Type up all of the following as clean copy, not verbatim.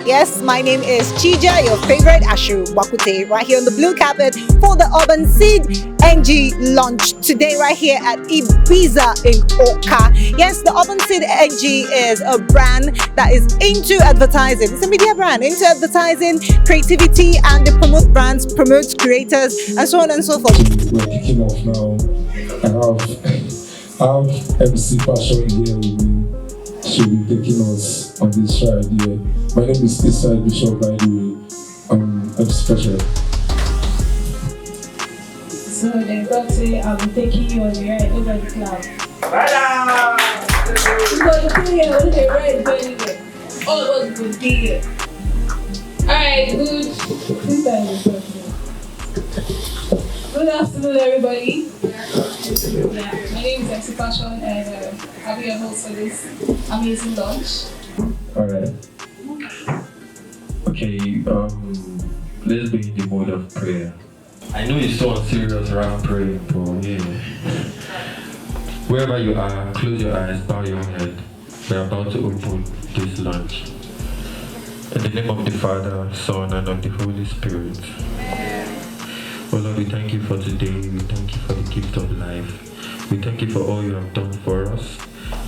Yes, my name is Chija, your favorite Ashu Wakute, right here on the blue carpet for the Urbanseedng launch today, right here at Ibiza in Oka. Yes, the Urbanseedng is a brand that is into advertising. It's a media brand into advertising, creativity, and they promote brands, promote creators, and so on and so forth. We're kicking off now. I have MC Passion here with me. She'll be taking us on this ride here. My name is Isai Bishop, by the way. MC Passion. So they've got to say, I'll be taking you on the ride over the cloud. Because the thing here, when they ride going there, all of us good day. Alright, good. This time is perfect. Good afternoon, everybody. Yeah, my name is MC Passion, and I'll be your host for this amazing launch. Alright. Okay, let's be in the mode of prayer. I know it's so unserious around praying, but yeah. Wherever you are, close your eyes, bow your head. We're about to open this launch. In the name of the Father, Son, and of the Holy Spirit. Oh Lord, we thank you for today. We thank you for the gift of life. We thank you for all you have done for us.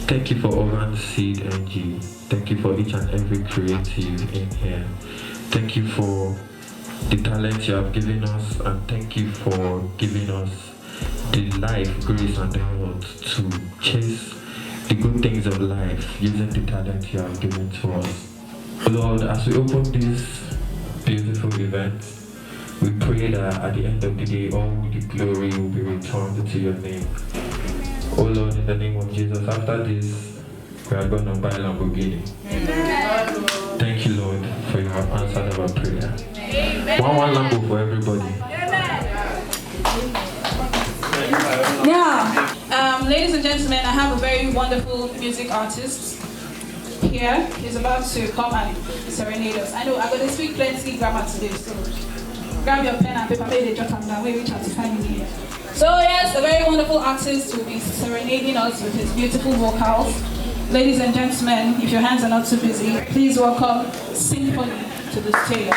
Thank you for Urbanseedng. Thank you for each and every creative in here. Thank you for the talent you have given us, and thank you for giving us the life, grace, and the health to chase the good things of life using the talent you have given to us. Lord, as we open this beautiful event, we pray that at the end of the day, all the glory will be returned to your name. Oh Lord, in the name of Jesus, after this, we are going to buy Lamborghini. Amen. Thank you, Lord, for your answer our prayer. Amen. One Lambo for everybody. Yeah, ladies and gentlemen, I have a very wonderful music artist here. He's about to come and serenade us. I know I'm going to speak plenty grammar today, so grab your pen and paper, maybe jot them down, we reach out to find me. So yes, a very wonderful artist will be serenading us with his beautiful vocals. Ladies and gentlemen, if your hands are not too busy, please welcome Symphony to the stage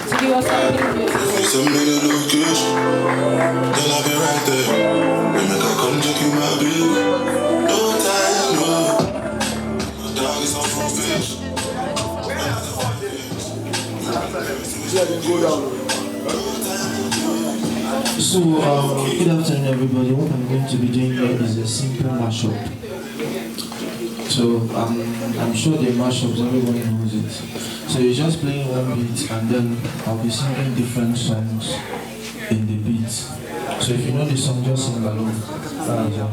to give us something beautiful. Then I'll be right there. When I come check you, my baby. No time, no. My dog is on probation. So, good afternoon, everybody. What I'm going to be doing here is a simple mashup. So, I'm sure the mashups, everyone knows it. So, you're just playing one beat, and then I'll be singing different songs in the beat. So, if you know the song, just sing along. That's all.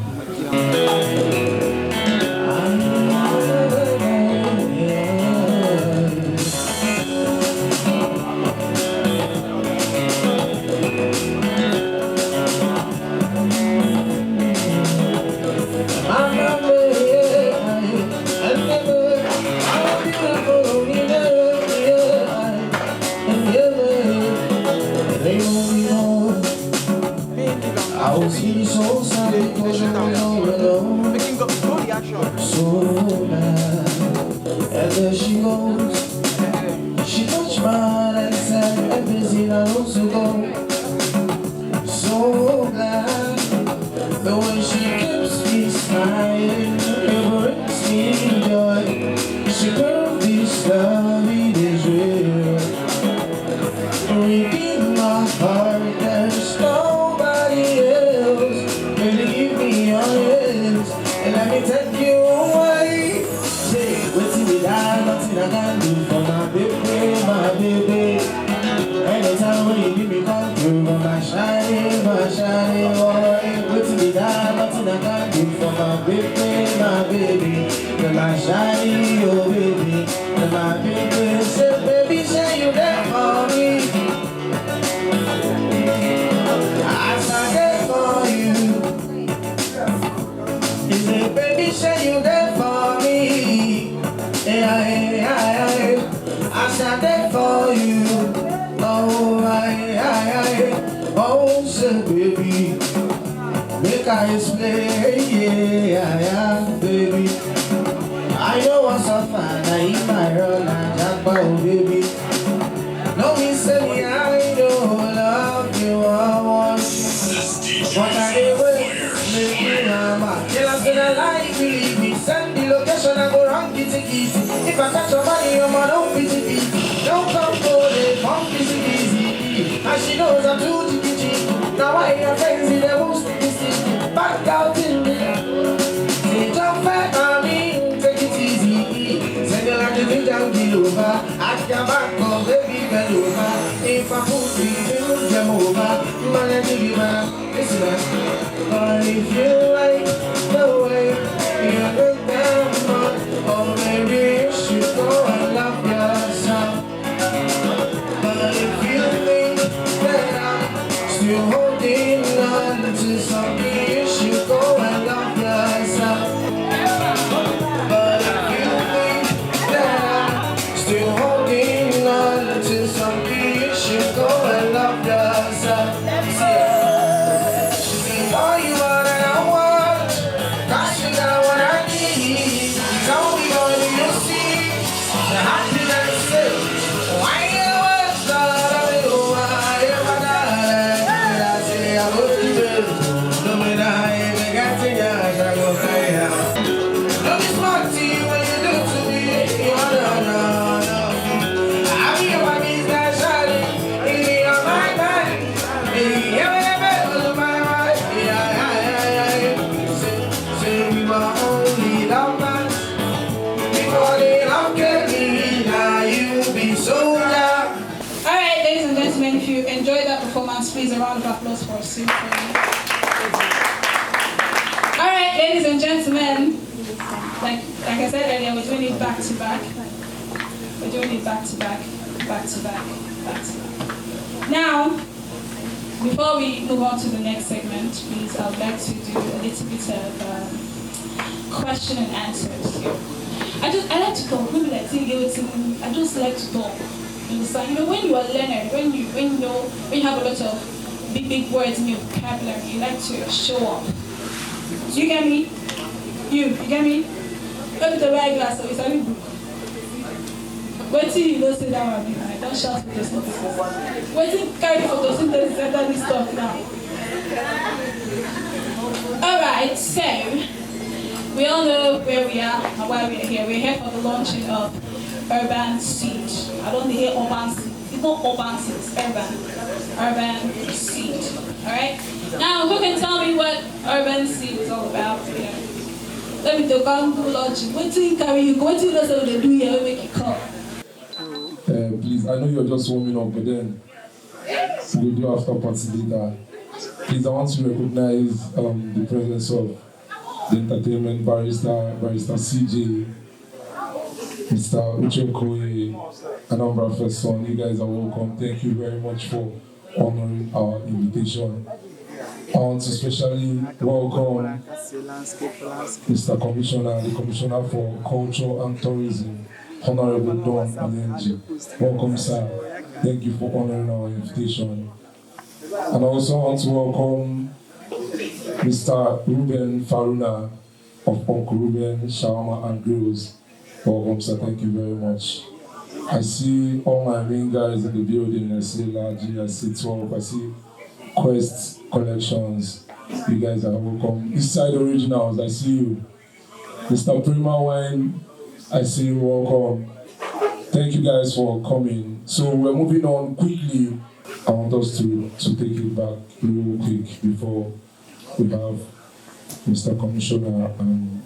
I was feeling so sad because you were alone. So bad. And there she goes. She touched my hand and said, everything I also go. So glad. The way she keeps me smiling, it brings me joy. She proved this love, it is real. Within my heart, there's nobody else. Really give me your hands, and let me take you away. Say, waiting with that, nothing I can do for my baby. Anytime when you give me come through, my shining boy. Waiting with that, nothing I can do for my baby. You're my shiny, oh baby, you're my baby. Say, baby, say you there for me. Baby, say you there for me. I stand there for you. Oh, oh, say baby, make I explain, baby. I know what's so fun, I eat my run, I jump out, baby. and she knows I'm too chicky. Now I hear friends in the most sticky. Back out in the say jump back on me, take it easy. Send you like the thing down kill over. I can back up, baby, bend over. If I put it, you them over. Man, I give you man, listen up. But if you like the way you look down, oh maybe you should go and love yourself. But if you think that I'm still holding on to something, you should go and love yourself. But if you think that I'm still holding on to something, you should go and love yourself. See, all you want and I want, cause you got what I need. Tell me all you see, the happiness is. Why you was not a little while, ever I say I would do it. No matter how you got to I go fire. Don't be smart to you when you do to me. You no. I be your business, Charlie. In your mind. Yeah, my mind. Say we were only lovers. Before they love me, now you be so loud. Alright, ladies and gentlemen, if you enjoyed that performance, please a round of applause for Sue. Alright, ladies and gentlemen, like I said earlier, we're doing it back to back. We're doing it back to back, back to back, back to back. Now, before we move on to the next segment, please, I would like to do a little bit of question and answers. I like to talk, maybe like I just like to talk. You understand? You know, when you are a learner, when you have a lot of big words in your vocabulary, you like to show up. Do you get me? You get me? Look at the right glass, so it's a big book. Wait till you don't say that one behind. Don't shout with this stuff. Wait till carry photosynthesis after this stuff now. Alright, so we all know where we are and why we are here. We're here for the launching of Urbanseedng. I don't hear Urbanseedng. It's not Urbanseedng, it's Urbanseedng. Alright? Now, who can tell me what Urbanseedng is all about? You know, let me talk on Google logic. What do you carry you? What do you know what they do here? We make it call. Please, I know you're just warming up, but then we'll do after party later. Please, I want to recognize the presence of the entertainment barrister CJ, Mr. Uchekoye, Anambra First Son. You guys are welcome. Thank you very much for honoring our invitation. I want to especially welcome Mr. Commissioner, the Commissioner for Culture and Tourism, Honorable Don Alenji. Welcome, sir. Thank you for honoring our invitation. And I also want to welcome Mr. Ruben Faruna of Uncle Ruben Shawarma and Grills. Welcome, sir. Thank you very much. I see all my main guys in the building. I see Laji, I see 12, I see Quest Collections. You guys are welcome. Eastside Originals, I see you. Mr. Prima Wine, I see you. Welcome. Thank you guys for coming. So we're moving on quickly. I want us to take it back real quick before we have Mr. Commissioner and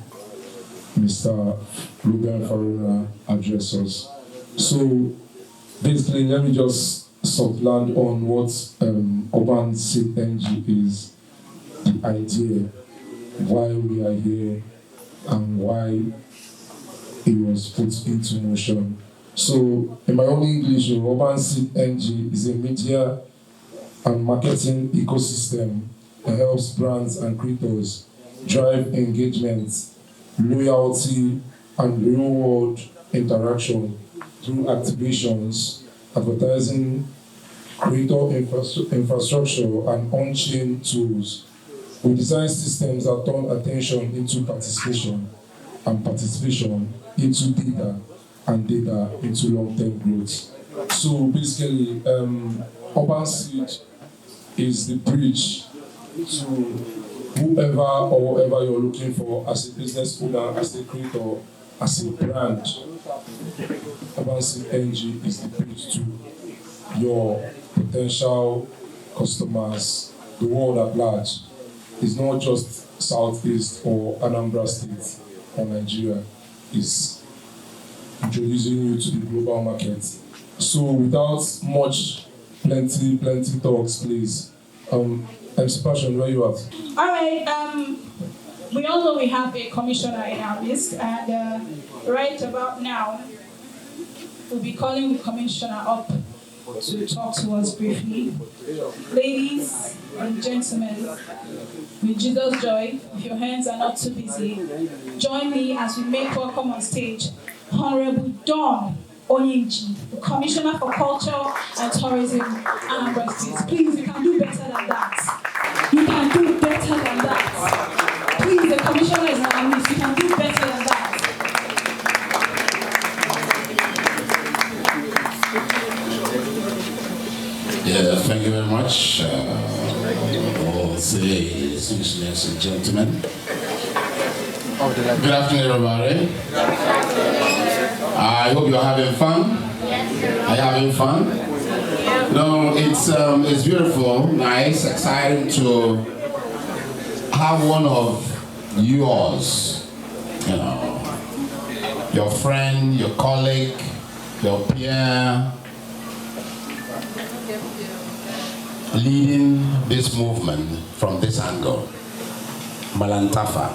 Mr. Ruben Faruna address us. So basically, let me just land on what Urbanseedng is, the idea, why we are here, and why it was put into motion. So, in my own English, Urbanseedng is a media and marketing ecosystem that helps brands and creators drive engagement, loyalty, and real-world interaction through activations, advertising, creator infrastructure, and on-chain tools. We design systems that turn attention into participation, and participation into data, and data into long-term growth. So basically, Urbanseedng is the bridge to whoever or whatever you're looking for as a business owner, as a creator, as a brand. Urbanseedng is the bridge to your potential customers, the world at large. It's not just Southeast or Anambra State or Nigeria. It's introducing you to the global market. So without plenty talks, please. MC Passion, where you at? All right. We all know we have a commissioner in our midst, and right about now, we'll be calling the commissioner up to talk to us briefly. Ladies and gentlemen, with Jesus' joy, if your hands are not too busy, join me as we make welcome on stage Honorable Dawn Onyinji, the Commissioner for Culture and Tourism, Anambra State. Please, you can do better than that. You can do better than that. Please, the Commissioner is on our list. You can do better than that. Yeah, thank you very much. All ladies and gentlemen. Good afternoon, everybody. I hope you're having fun. Are you having fun? No, it's beautiful, nice, exciting to have one of yours, you know, your friend, your colleague, your peer, leading this movement from this angle, Malantafa.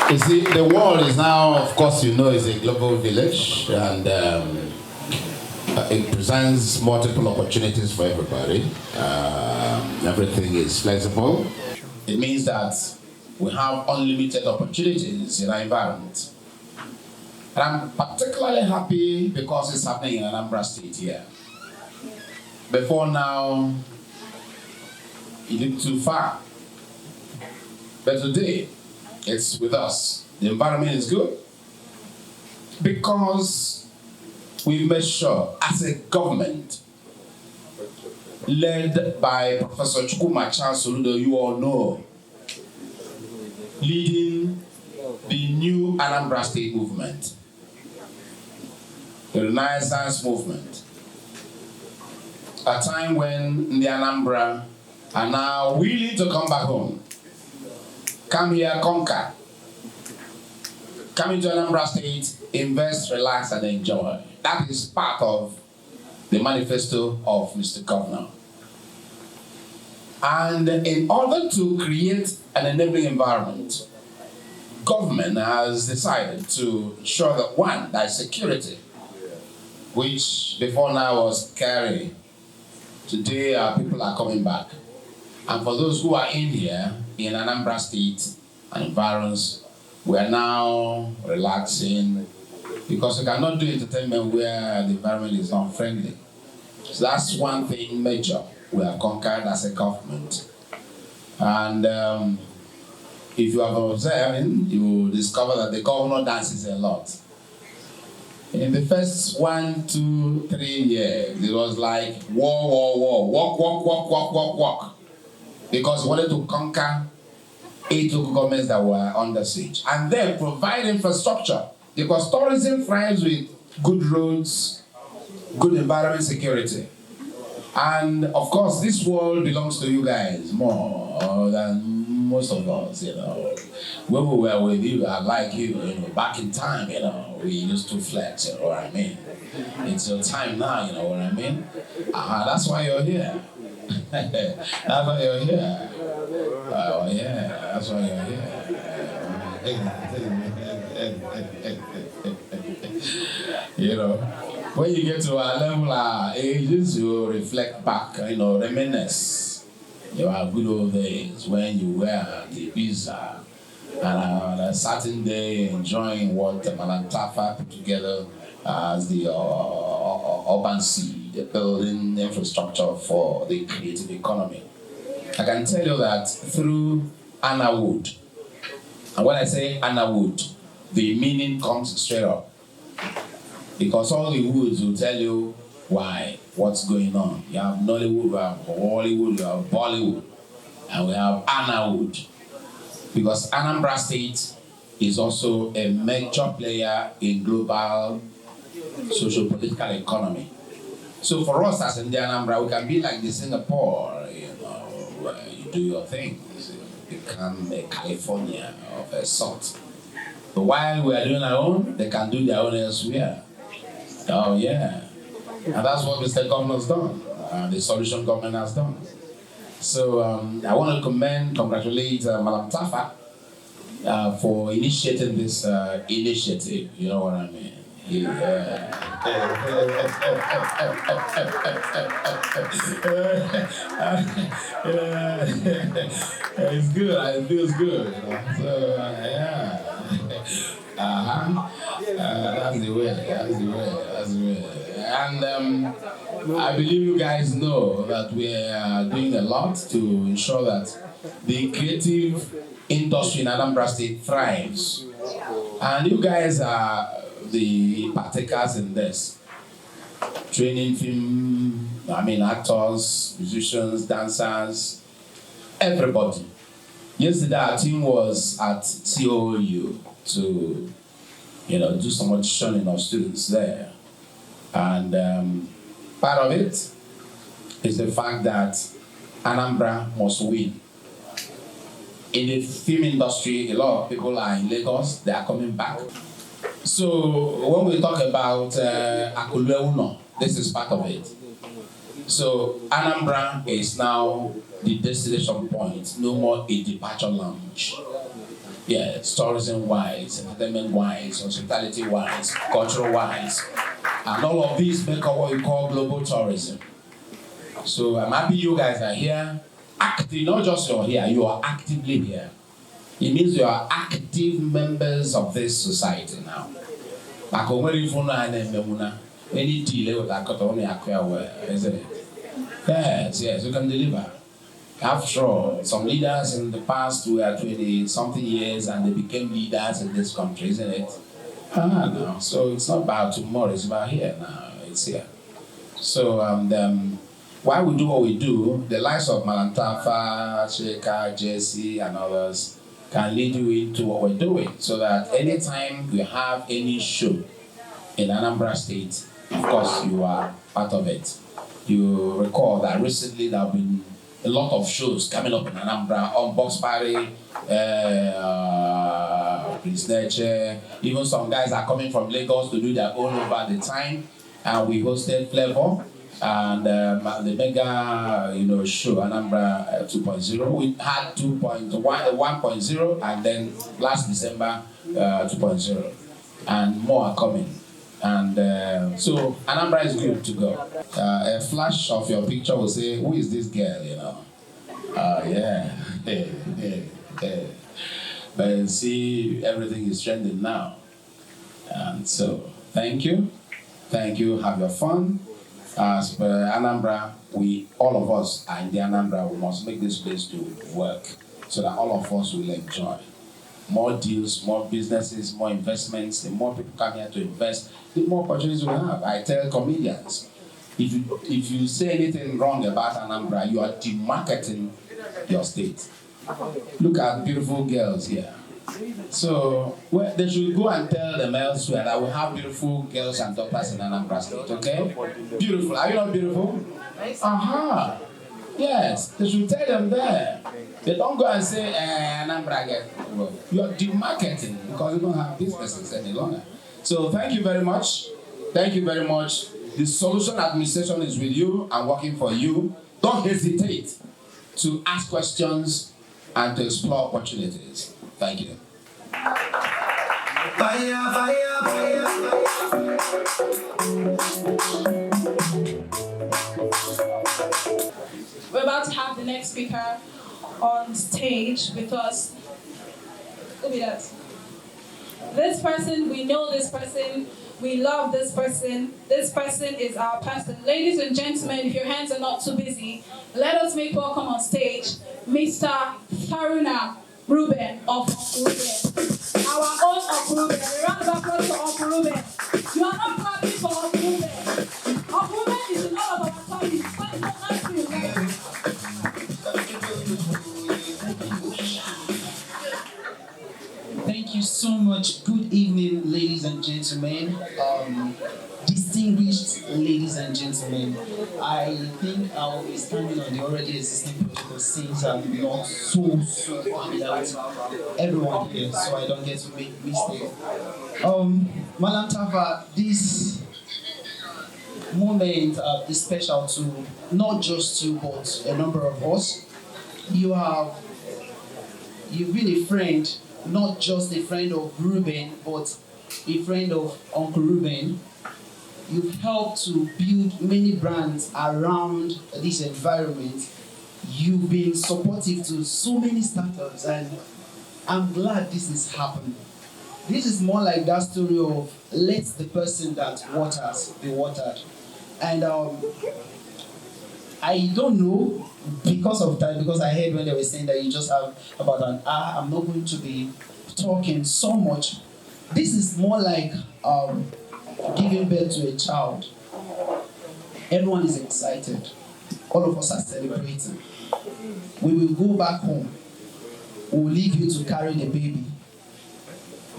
You see, the world is now, of course, you know, is a global village, and it presents multiple opportunities for everybody. Everything is flexible. It means that we have unlimited opportunities in our environment. And I'm particularly happy because it's happening in Anambra State here. Before now, it looked too far. But today, it's with us. The environment is good because we made sure, as a government, led by Professor Chukuma Soludo, you all know, leading the new Anambra State movement, the Renaissance movement, a time when the Anambra are now willing to come back home. Come here, conquer. Come into Anambra State, invest, relax, and enjoy. That is part of the manifesto of Mr. Governor. And in order to create an enabling environment, government has decided to ensure that, one, there is security, which before now was scary. Today, our people are coming back. And for those who are in here, in Anambra State and environs, we are now relaxing because we cannot do entertainment where the environment is unfriendly. So that's one thing major we have conquered as a government. And if you have observed, you will discover that the governor dances a lot. In the first 1, 2, 3 years, it was like walk. Because he wanted to conquer 8 local governments that were under siege. And then provide infrastructure. Because tourism thrives with good roads, good environment security. And of course, this world belongs to you guys more than most of us, you know. When we were with you, I like you know, back in time, you know, we used to flex, you know what I mean? It's your time now, you know what I mean? That's why you're here. That's why you're here. Oh yeah, that's why you're here. You know, when you get to our level, our ages, you reflect back, you know, reminisce. You are good old days when you were the visa and on a certain day enjoying what Malantafa put together as the Urbanseedng, building infrastructure for the creative economy. I can tell you that through Anna Wood, and when I say Anna Wood, the meaning comes straight up. Because all the woods will tell you why, what's going on. You have Nollywood, we have Hollywood, we have Bollywood, and we have Anna Wood. Because Anambra State is also a major player in global socio-political economy. So for us as in the Anambra, we can be like the Singapore, where you do your thing, you become a California of a sort. But while we are doing our own, they can do their own elsewhere. Oh yeah. And that's what Mr. Governor has done, the solution government has done. So I want to congratulate Madam Tafa for initiating this initiative, you know what I mean? Yeah. It's good, it feels good. So, yeah. That's the way. And I believe you guys know that we are doing a lot to ensure that the creative industry in Anambra State thrives. And you guys are the partakers in this. Training actors, musicians, dancers, everybody. Yesterday our team was at COU to do some auditioning of students there. And part of it is the fact that Anambra must win. In the film industry, a lot of people are in Lagos, they are coming back. So when we talk about Akuleuno, this is part of it. So Anambra is now the destination point, no more a departure lounge. Yes, tourism-wise, entertainment-wise, hospitality-wise, cultural-wise. And all of these make up what we call global tourism. So I'm happy you guys are here. Active, not just you're here, you are actively here. It means you are active members of this society now. Any delay with that, isn't it? Yes, we can deliver. After all, some leaders in the past were 20-something years and they became leaders in this country, isn't it? No. So it's not about tomorrow, it's about here now. It's here. So while we do what we do, the likes of Malantafa, Sheka, Jesse, and others can lead you into what we're doing, so that anytime we have any show in Anambra State, of course you are part of it. You recall that recently there have been a lot of shows coming up in Anambra, on Box Party, Prince Nature. Even some guys are coming from Lagos to do their own over the time. And we hosted Flavor and the mega show, Anambra 2.0. We had 1.0 and then last December 2.0. And more are coming. And so Anambra is good to go. A flash of your picture will say, who is this girl, yeah. But see, everything is trending now. And so, thank you, have your fun. As per Anambra, all of us are in the Anambra, we must make this place to work so that all of us will enjoy. More deals, more businesses, more investments. The more people come here to invest, the more opportunities we have. I tell comedians, if you say anything wrong about Anambra, you are demarketing your state. Look at beautiful girls here. So they should go and tell them elsewhere that we have beautiful girls and daughters in Anambra State, okay? Beautiful. Are you not beautiful? Aha. Yes, they should tell them there. They don't go and say, Anambra get. Well, you are demarketing because you don't have businesses any longer. So thank you very much. Thank you very much. The Solution Administration is with you and working for you. Don't hesitate to ask questions and to explore opportunities. Thank you. Fire, fire, fire. We're about to have the next speaker on stage with us. Look at that. This person, we know this person, we love this person. This person is our pastor. Ladies and gentlemen, if your hands are not too busy, let us make welcome on stage Mr. Haruna Ruben of Ruben. Our own of Ruben. A round of applause for Uncle Ruben. You are not clapping for Uncle Ruben. Uncle Ruben is in all of our topics. What is not nice to you, guys? Thank you so evening, ladies and gentlemen. Distinguished ladies and gentlemen. I think I will be standing on the already existing protocol since I'm not so familiar with everyone here, so I don't get to make mistakes. Malam Tafa, this moment is special to not just you, but a number of us. You've been a friend, not just a friend of Ruben, but a friend of Uncle Ruben. You've helped to build many brands around this environment. You've been supportive to so many startups, and I'm glad this is happening. This is more like that story of let the person that waters be watered. And I don't know, because of time, because I heard when they were saying that you just have about an hour, I'm not going to be talking so much. This is more like giving birth to a child. Everyone is excited. All of us are celebrating. We will go back home. We will leave you to carry the baby.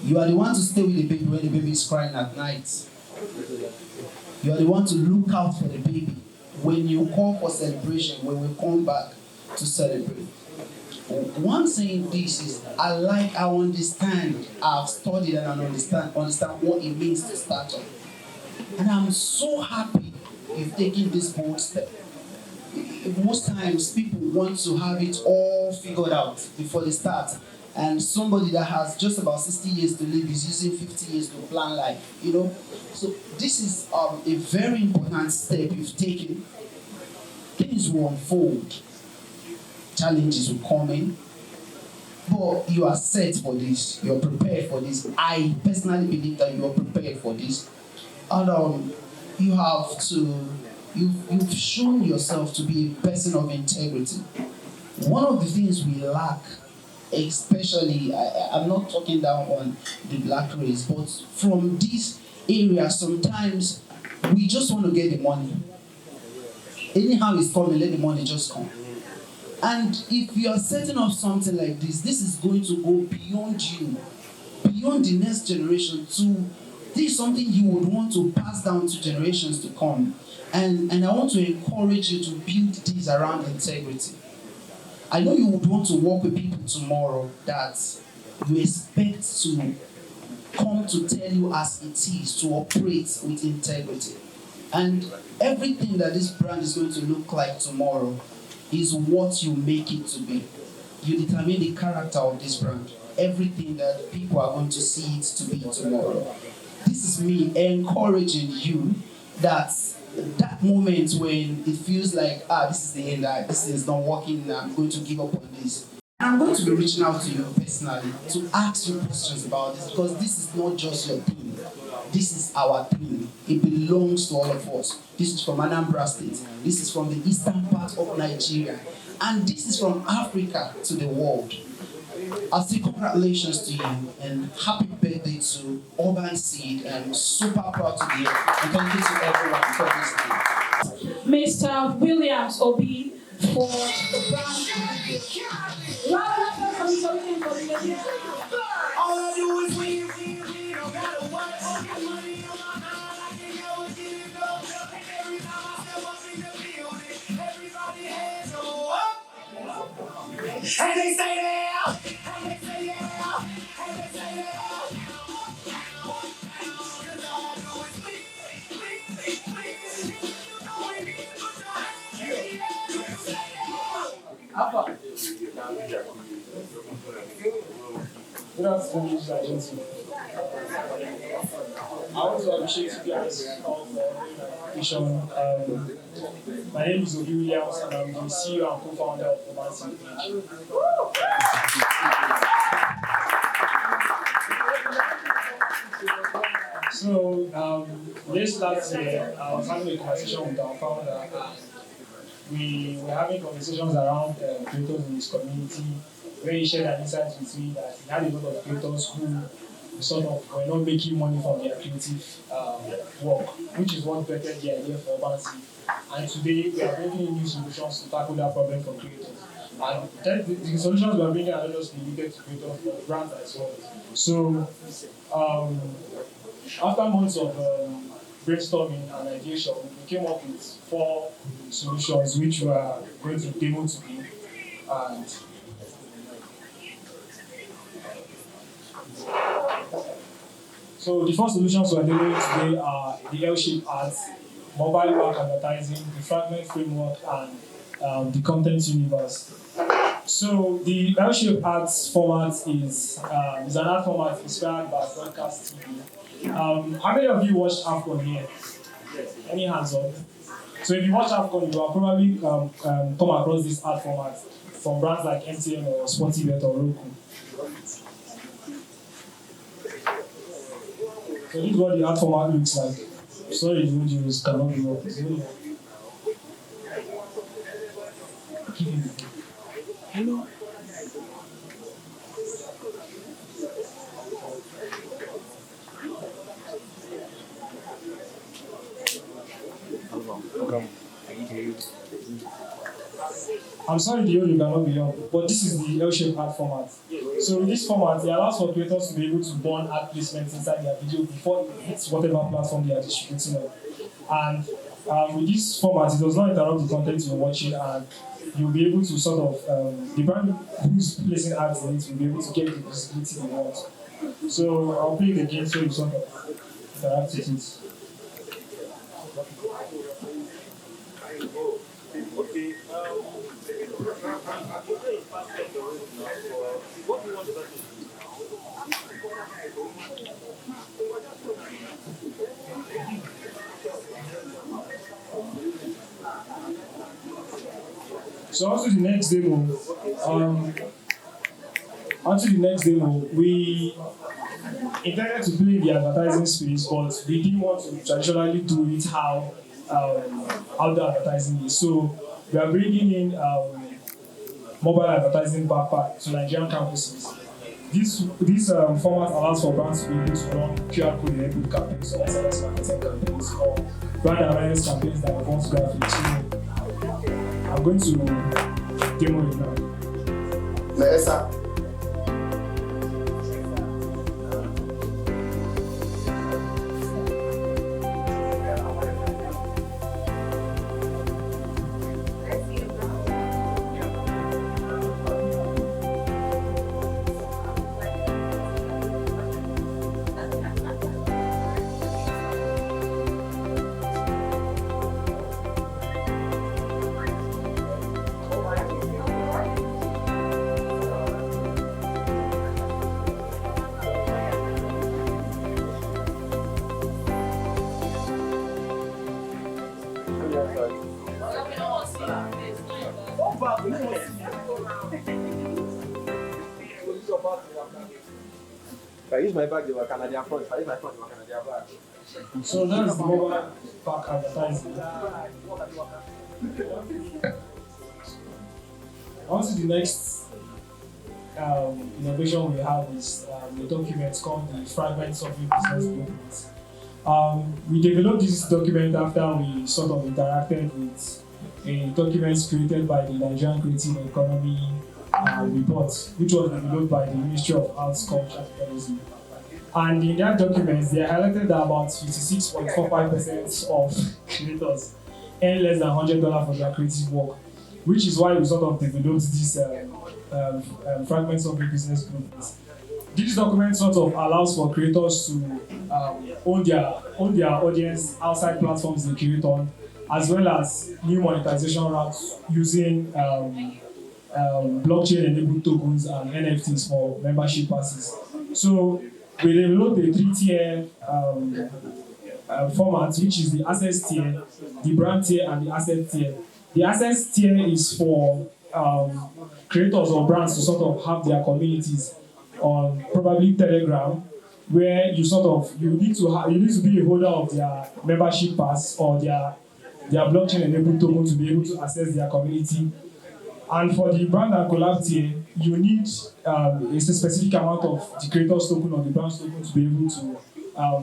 You are the one to stay with the baby when the baby is crying at night. You are the one to look out for the baby. When you call for celebration, when we come back to celebrate. One saying this is, I understand, I've studied and I understand what it means to start up. And I'm so happy you've taken this bold step. Most times people want to have it all figured out before they start. And somebody that has just about 60 years to live is using 50 years to plan life, you know. So this is a very important step you've taken. Things will unfold. Challenges will come in. But you are set for this. You're prepared for this. I personally believe that you are prepared for this. And you've shown yourself to be a person of integrity. One of the things we lack, especially, I'm not talking down on the black race, but from this area, sometimes we just want to get the money. Anyhow it's coming, let the money just come. And if you are setting up something like this is going to go beyond you, beyond the next generation. This is something you would want to pass down to generations to come. And I want to encourage you to build this around integrity. I know you would want to work with people tomorrow that you expect to come to tell you as it is, to operate with integrity. And everything that this brand is going to look like tomorrow is what you make it to be. You determine the character of this brand. Everything that people are going to see it to be tomorrow. This is me encouraging you that moment when it feels like, this is the end, this is not working, I'm going to give up on this. I'm going to be reaching out to you personally to ask you questions about this, because this is not just your thing. This is our thing. It belongs to all of us. This is from Anambra State. This is from the eastern part of Nigeria. And this is from Africa to the world. I'll say congratulations to you and happy birthday to Urbanseedng. I'm super proud to be here. And thank you to everyone for listening. Mr. Williams Obi for the brand. All I do is win, no matter what. Money on my mind, I can never get it low. And every time I step up in the building, everybody hands go up. And they say yeah, and they say yeah, and they say yeah. Cause all I do is win. You know we need to put your hands in the air. Say yeah. Good afternoon, ladies and gentlemen. I want to appreciate you guys all for the application. My name is Obi Williams, and I'm the CEO and co-founder of Urbanseedng. So, this last year, I was having a conversation with our founder. We were having conversations around creators in his community, where he shared an insight with me that he had a lot of creators who sort of were not making money from their creative work, which is what created the idea for Urbanseedng. And today we are bringing in new solutions to tackle that problem for creators. And the solutions we are bringing are not just limited to creators, but brands as well. So after months of brainstorming and ideation, we came up with 4 solutions which we are going to demo today. And so the 4 solutions we are demoing today are the L-shaped ads, mobile back advertising, the fragment framework, and the content universe. So the L-shaped ads format is an ad format inspired by broadcast TV. How many of you watched AFCON here? Any hands up? So if you watch AFCON, you will probably come across this ad format from brands like MTN or Sportybet or Roku. So this is what the ad format looks like. Sorry, the videos cannot be up. Hello. I'm sorry the audio cannot be up, but this is the L-shaped ad format. So in this format, it allows for creators to be able to burn ad placements inside their video before it hits whatever platform they are distributing on. And with this format, it does not interrupt the content you're watching, and you'll be able to sort of, the brand who's placing ads in it will be able to get the visibility they want. So I'll play the game so you sort of interact with it. So on to the next demo. We intended to play in the advertising space, but we didn't want to traditionally do it how the advertising is. So we are bringing in mobile advertising backpack to Nigerian campuses. This format allows for brands to be able to run QR code enabled campaigns or SMS marketing campaigns or brand awareness campaigns that want graphics. So I'm going to demo it now. Melissa. If I use my bag, they were Canadian front. If I use my front, they were Canadian back. So that's the mobile back advertising. On to the next innovation we have is a document called the Fragments of Your Business Blueprint. We developed this document after we sort of interacted with a document created by the Nigerian Creative Economy report, which was developed by the Ministry of Arts, Culture and Tourism. And in that document, they highlighted that about 56.45% of creators earn less than $100 for their creative work, which is why we sort of developed this Fragments of Your Business Blueprint. This document sort of allows for creators to own their audience outside platforms they create on, as well as new monetization routes using blockchain-enabled tokens and NFTs for membership passes. So we developed a 3-tier format, which is the access tier, the brand tier, and the asset tier. The access tier is for creators or brands to sort of have their communities on probably Telegram, where you need to be a holder of their membership pass or their blockchain-enabled token to be able to access their community. And for the brand and collab tier, you need a specific amount of the creator's token or the brand's token to be able to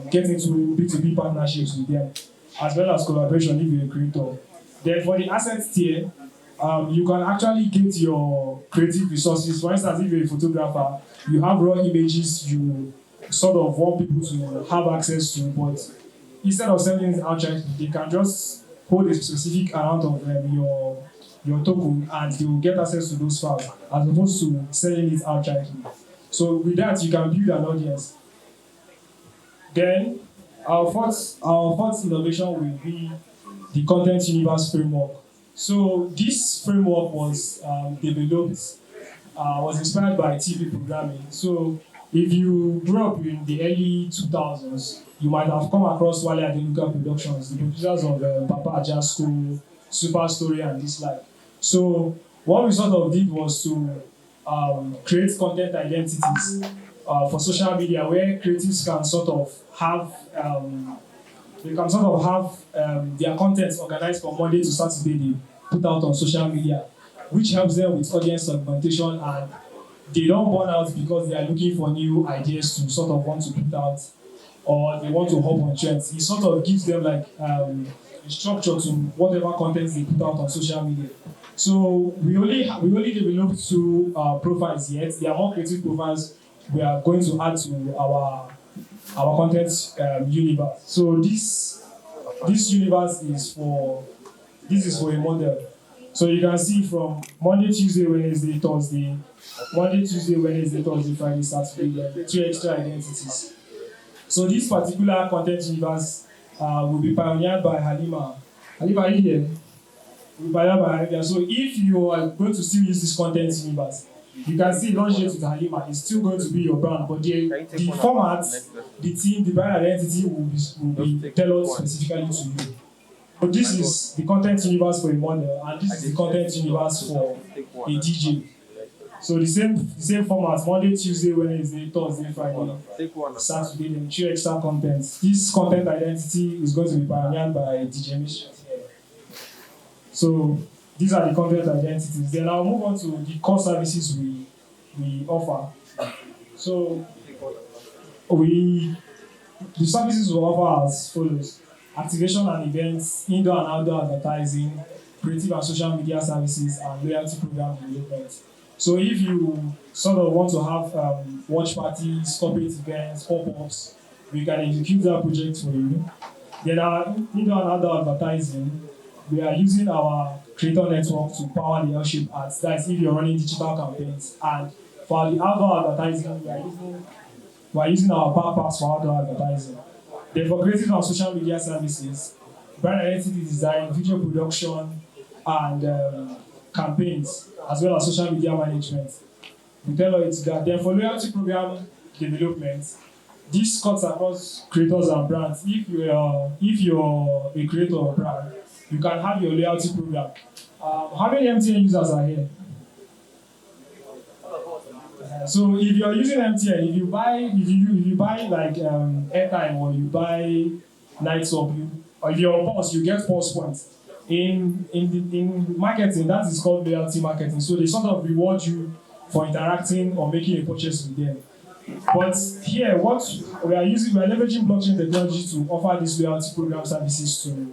get into B2B partnerships with them, as well as collaboration if you're a creator. Then for the assets tier, you can actually get your creative resources. For instance, if you're a photographer, you have raw images you sort of want people to have access to, but instead of sending it outright, they can just hold a specific amount of your token and they will get access to those files as opposed to selling it outright. So with that, you can build an audience. Then our fourth innovation will be the content universe framework. So this framework was developed, was inspired by TV programming. So if you grew up in the early 2000s, you might have come across Wale Adenuga Productions, the producers of Papa Ajasco, Super Story, and this like. So what we sort of did was to create content identities for social media where creatives can sort of have their content organized from Monday to Saturday. They put out on social media, which helps them with audience segmentation, and they don't burn out because they are looking for new ideas to sort of want to put out, or they want to hop on trends. It sort of gives them like a structure to whatever content they put out on social media. So we only developed two profiles yet. There are more creative profiles we are going to add to our content universe. So this universe is for a model. So you can see from Monday, Tuesday, Wednesday, Thursday, Friday, Saturday, 2 extra identities. So this particular content universe will be pioneered by Halima. Halima, are you here? Will be pioneered by Halima. So if you are going to still use this content universe, you can see launch date with Halima is still going to be your brand, but the format, the team, the brand identity will be tailored specifically to you. So this is the content universe for a model, and this is the content universe for a DJ. So the same format: Monday, Tuesday, Wednesday, Thursday, Friday, Saturday, then 3 extra contents. This content identity is going to be pioneered by DJ Mission here. So these are the content identities. Then I'll move on to the core services we offer. So the services we offer as follows: activation and events, indoor and outdoor advertising, creative and social media services, and loyalty program development. So if you sort of want to have watch parties, corporate events, pop-ups, we can execute that project for you. Then our indoor and outdoor advertising, we are using our creator network to power the L-shaped ads. That's if you're running digital campaigns. And for the outdoor advertising, we are using our power packs for outdoor advertising. Then for creative and social media services, brand identity design, video production, and campaigns, as well as social media management. We tell you that. Then for loyalty program development, this cuts across creators and brands. If you're a creator or brand, you can have your loyalty program. How many MTN users are here? So if you're using MTN, if you buy like airtime, or you buy night sub, or if you're on pulse, you get pulse points. In marketing, that is called loyalty marketing. So they sort of reward you for interacting or making a purchase with them. But here, what we are leveraging blockchain technology to offer these loyalty program services to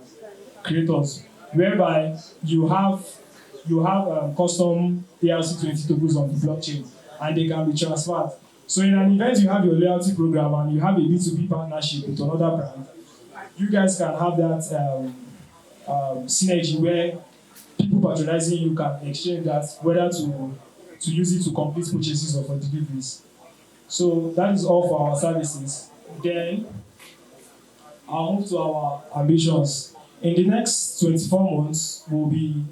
creators, whereby you have custom ERC20 tokens on the blockchain, and they can be transferred. So in an event, you have your loyalty program and you have a B2B partnership with another brand, you guys can have that synergy where people patronizing you can exchange that, whether to use it to complete purchases or for deliveries. So that is all for our services. Then I'll move to our ambitions. In the next 24 months, we'll be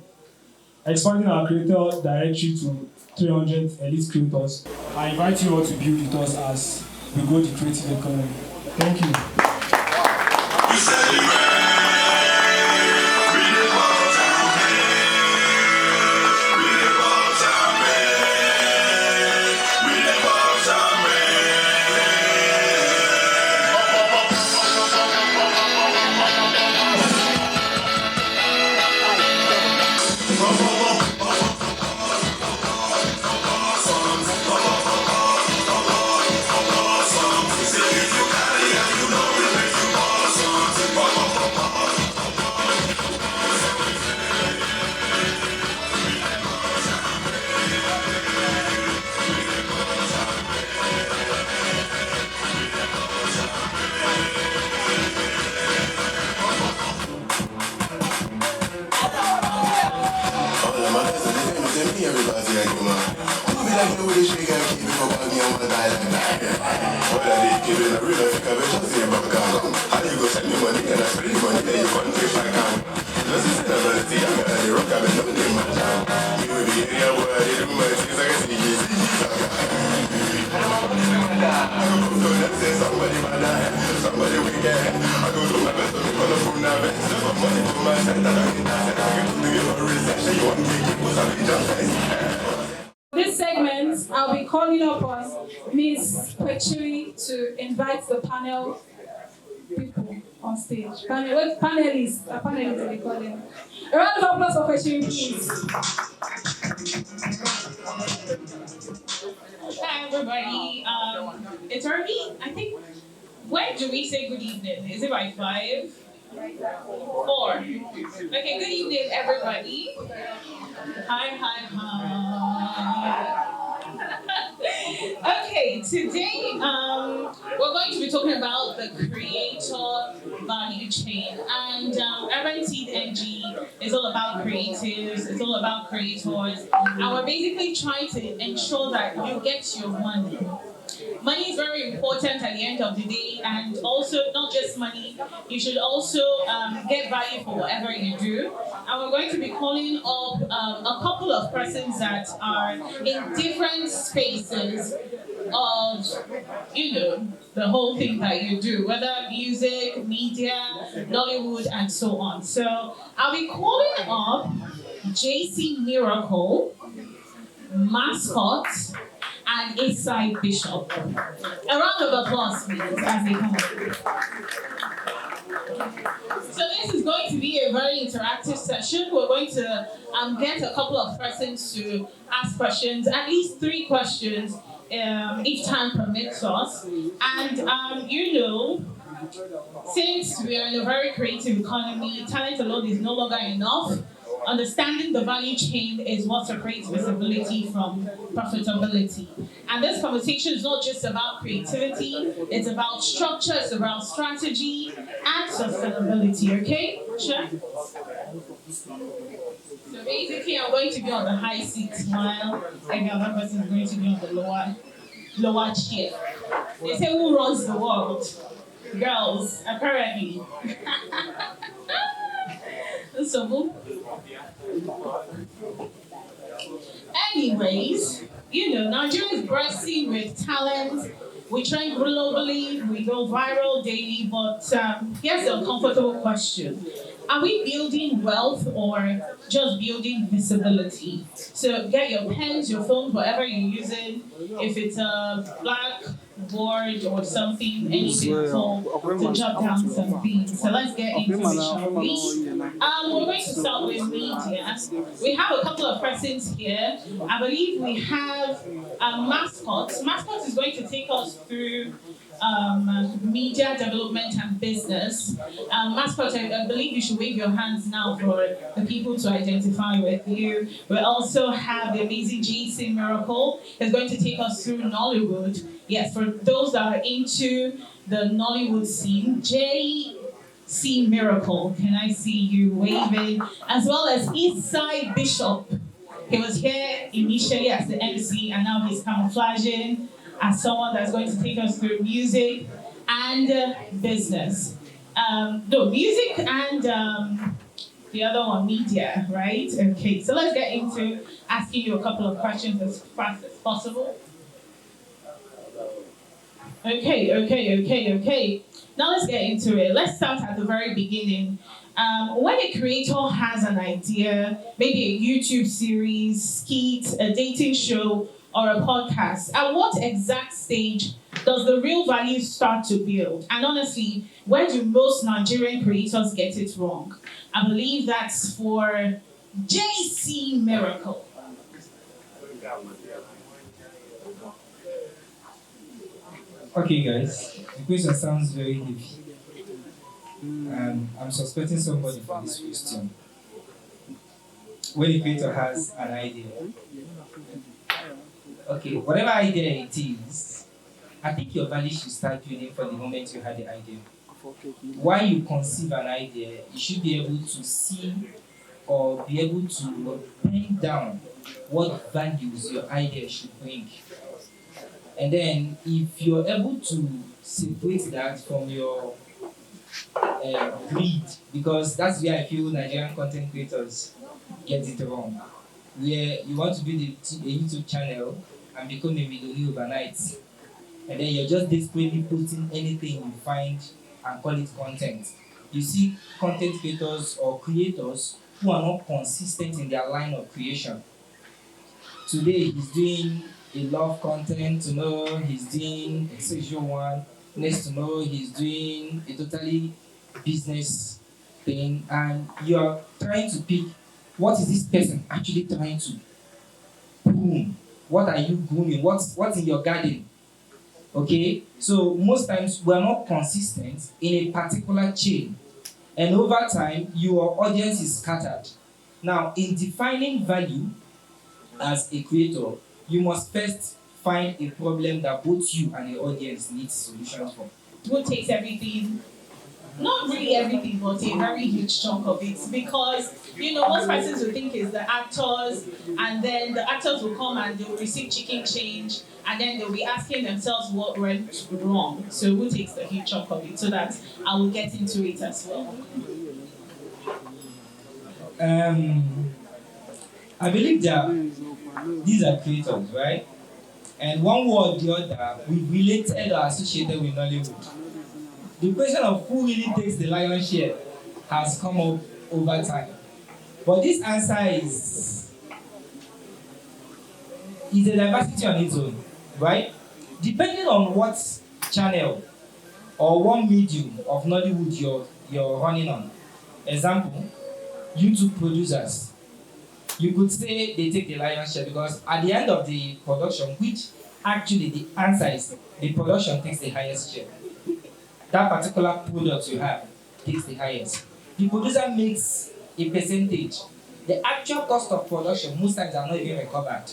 expanding our creator directory to 300 elite creators. I invite you all to build with us as we grow the creative economy. Thank you. You know with the shake and keep it up on me and wanna die like that. What I did, give it a real life, I bet you see about come. How you go send me money and I spend the money that you can't take back home. Just to send a melody, I got the rock, I've been doing it, my jam. You will be area boy, I did do my things, I can see you. Somebody mad, somebody wicked. I go do my best to be on the phone now. Just for money to my side, I can do a recession. You want to take it, I be just This segment, I'll be calling upon Miss Kwechiri to invite the panel people on stage. Panelists they call them. A round of applause for Kwechiri, please. Hi everybody, it's Irby. I think, when do we say good evening? Is it by 5? 4. Okay, good evening everybody. Hi. Okay, today we're going to be talking about the creator value chain, and Urbanseedng is all about creatives, it's all about creators, and we're basically trying to ensure that you get your money. Money is very important at the end of the day, and also not just money, you should also get value for whatever you do. And we're going to be calling up a couple of persons that are in different spaces of, the whole thing that you do, whether music, media, Nollywood, and so on. So I'll be calling up JC Miracle, Mascot, and Eastside Bishop. A round of applause, please, as they come up. So this is going to be a very interactive session. We're going to get a couple of persons to ask questions, at least 3 questions if time permits us. And since we are in a very creative economy, talent alone is no longer enough. Understanding the value chain is what separates visibility from profitability. And this conversation is not just about creativity, it's about structure, it's about strategy and sustainability, okay? Sure? So basically I'm going to be on the high seat while every other person is going to be on the lower chair. They say who runs the world? Girls, apparently. So, anyways, Nigeria is bursting with talent. We trend globally, we go viral daily, but here's the uncomfortable question. Are we building wealth or just building visibility? So get your pens, your phones, whatever you're using. If it's a blackboard or something, anything to jot down some things. So let's get into it, shall we? We're going to start with media. We have a couple of persons here. I believe we have Mascot. Mascot is going to take us through media development and business. Mascot, I believe you should wave your hands now for the people to identify with you. We also have the amazing JC Miracle, who's going to take us through Nollywood. Yes, for those that are into the Nollywood scene, JC Miracle, can I see you waving? As well as Eastside Bishop. He was here initially as the MC, and now he's camouflaging as someone that's going to take us through music and business. Music and the other one, media, right? Okay, so let's get into asking you a couple of questions as fast as possible. Okay. Now let's get into it. Let's start at the very beginning. When a creator has an idea, maybe a YouTube series, skit, a dating show, or a podcast, at what exact stage does the real value start to build? And honestly, where do most Nigerian creators get it wrong? I believe that's for JC Miracle. Okay, guys, the question sounds very heavy. I'm suspecting somebody for this question. When a creator has an idea, okay, whatever idea it is, I think your value should start building from the moment you had the idea. While you conceive an idea, you should be able to see or be able to pen down what values your idea should bring. And then if you're able to separate that from your greed, because that's where I feel Nigerian content creators get it wrong, where you want to build a YouTube channel and become a millionaire overnight, and then you're just desperately posting anything you find and call it content. You see content creators or creators who are not consistent in their line of creation. Today he's doing a love content, tomorrow he's doing a sexual one, next tomorrow he's doing a totally business thing, and you're trying to pick what is this person actually trying to boom. What are you grooming? What's in your garden? Okay, so most times we're not consistent in a particular chain, and over time your audience is scattered. Now, in defining value as a creator, you must first find a problem that both you and the audience need solutions for. Who takes everything, not really everything, but a very huge chunk of it, because most persons will think it's the actors, and then the actors will come and they will receive chicken change, and then they'll be asking themselves what went wrong. So who takes the huge chunk of it, so that I will get into it as well. I believe that these are creators, right? And one way or the other, we related or associated with Nollywood. The question of who really takes the lion's share has come up over time. But this answer is a diversity on its own, right? Depending on what channel or what medium of Nollywood you're running on. Example, YouTube producers. You could say they take the lion's share because at the end of the production, which actually the answer is the production takes the highest share. That particular product you have takes the highest. The producer makes a percentage. The actual cost of production most times are not even recovered.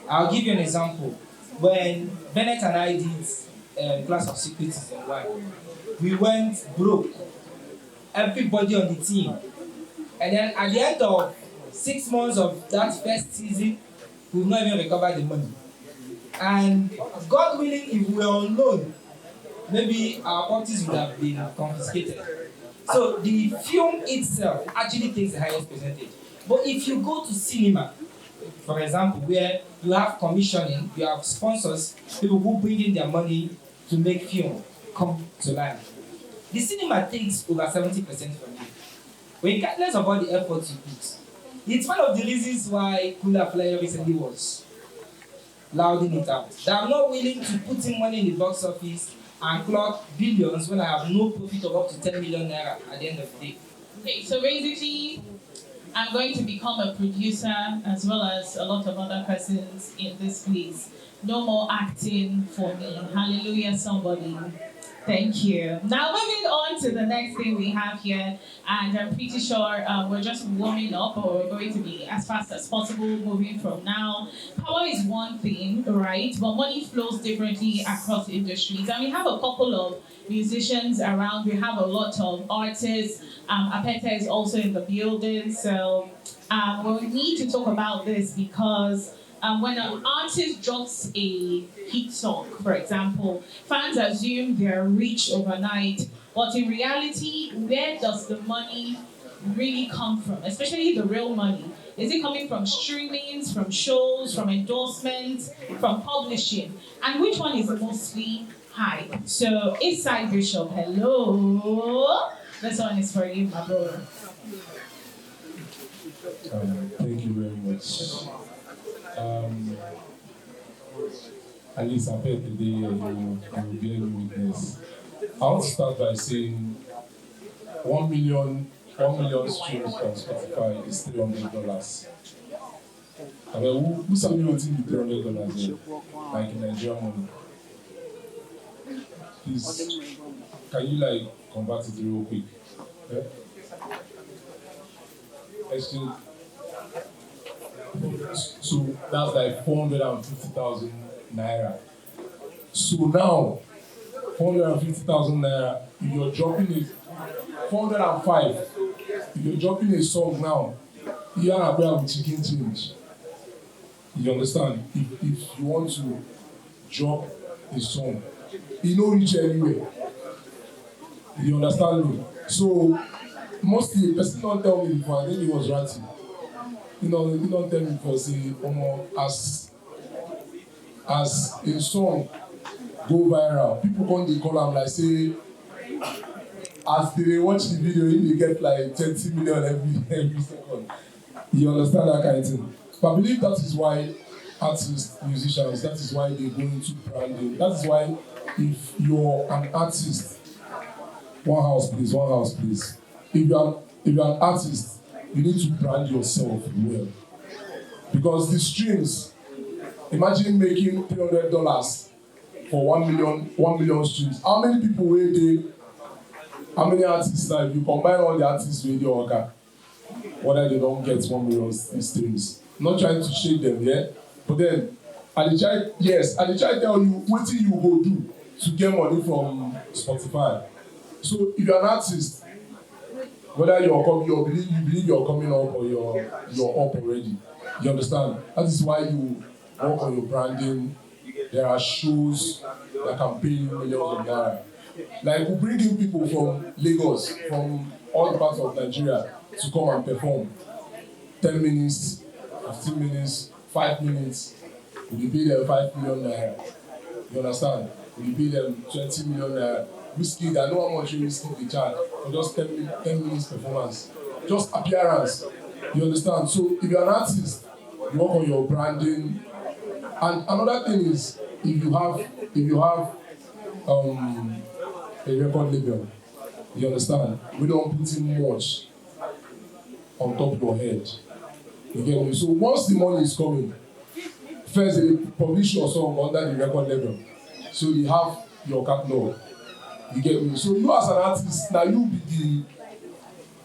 I'll give you an example. When Bennett and I did Class of Secret Season 1, we went broke. Everybody on the team. And then at the end of 6 months of that first season, we've not even recovered the money. And God willing, if we were on loan, maybe our properties would have been confiscated. So the film itself actually takes the highest percentage. But if you go to cinema, for example, where you have commissioning, you have sponsors, people who bring in their money to make film come to life, the cinema takes over 70% from you. Regardless of all the effort you put. It's one of the reasons why Kula Flyer recently was louding it out. That I'm not willing to put in money in the box office and clock billions when I have no profit of up to 10 million naira at the end of the day. Okay, so basically, I'm going to become a producer as well as a lot of other persons in this place. No more acting for me. Hallelujah, somebody. Thank you. Now moving on to the next thing we have here, and I'm pretty sure we're just warming up, or we're going to be as fast as possible moving from now. Power is one thing, right? But money flows differently across industries. And we have a couple of musicians around. We have a lot of artists. Apeta is also in the building. So we need to talk about this because when an artist drops a hit song, for example, fans assume they're rich overnight, but in reality, where does the money really come from? Especially the real money. Is it coming from streamings, from shows, from endorsements, from publishing? And which one is mostly high? So, Eastside Bishop, hello. This one is for you, my brother. Thank you very much. At least I've heard today you will bear me witness. I want to start by saying 1 million streams on Spotify is $300. I mean, who's something you think $300 like in Nigerian money? Please, can you convert it real quick? Yeah? Actually, so that's like 450,000 naira. So now, 450,000 naira, if you're dropping it, 405, if you're dropping a song now, you are about chicken change. You understand? If you want to drop a song, you don't reach anywhere. You understand me? So mostly, the person don't tell me before. I think he was ratty. He don't tell me before. Say, as a song go viral, people come dey call am like say, as they watch the video, they get like 30 million every second. You understand that kind of thing? But I believe that is why artists, musicians, that is why they go into branding. That is why if you're an artist, one house please. If you're an artist, you need to brand yourself well. Because the streams, imagine making $300 for 1 million streams. How many people will they? How many artists now? If you combine all the artists with your worker, whether they don't get 1 million streams. Not trying to shade them, yeah? But then, I try to tell you what you go do to get money from Spotify. So if you're an artist, whether you believe you're coming up or you're up already, you understand? That is why you work on your branding. There are shows that can pay you millions of naira. Like we bring in people from Lagos, from all parts of Nigeria to come and perform. 10 minutes, 15 minutes, 5 minutes. We pay them 5 million naira. You understand? We pay them 20 million naira. Whiskey, I know how much whiskey they charge for just 10 minutes performance. Just appearance. You understand? So if you're an artist, you work on your branding. And another thing is, if you have a record label, you understand? We don't put in much on top of your head. You get me? So once the money is coming, first they publish your song under the record label. So you have your catalog. You get me? So you as an artist, now you be the.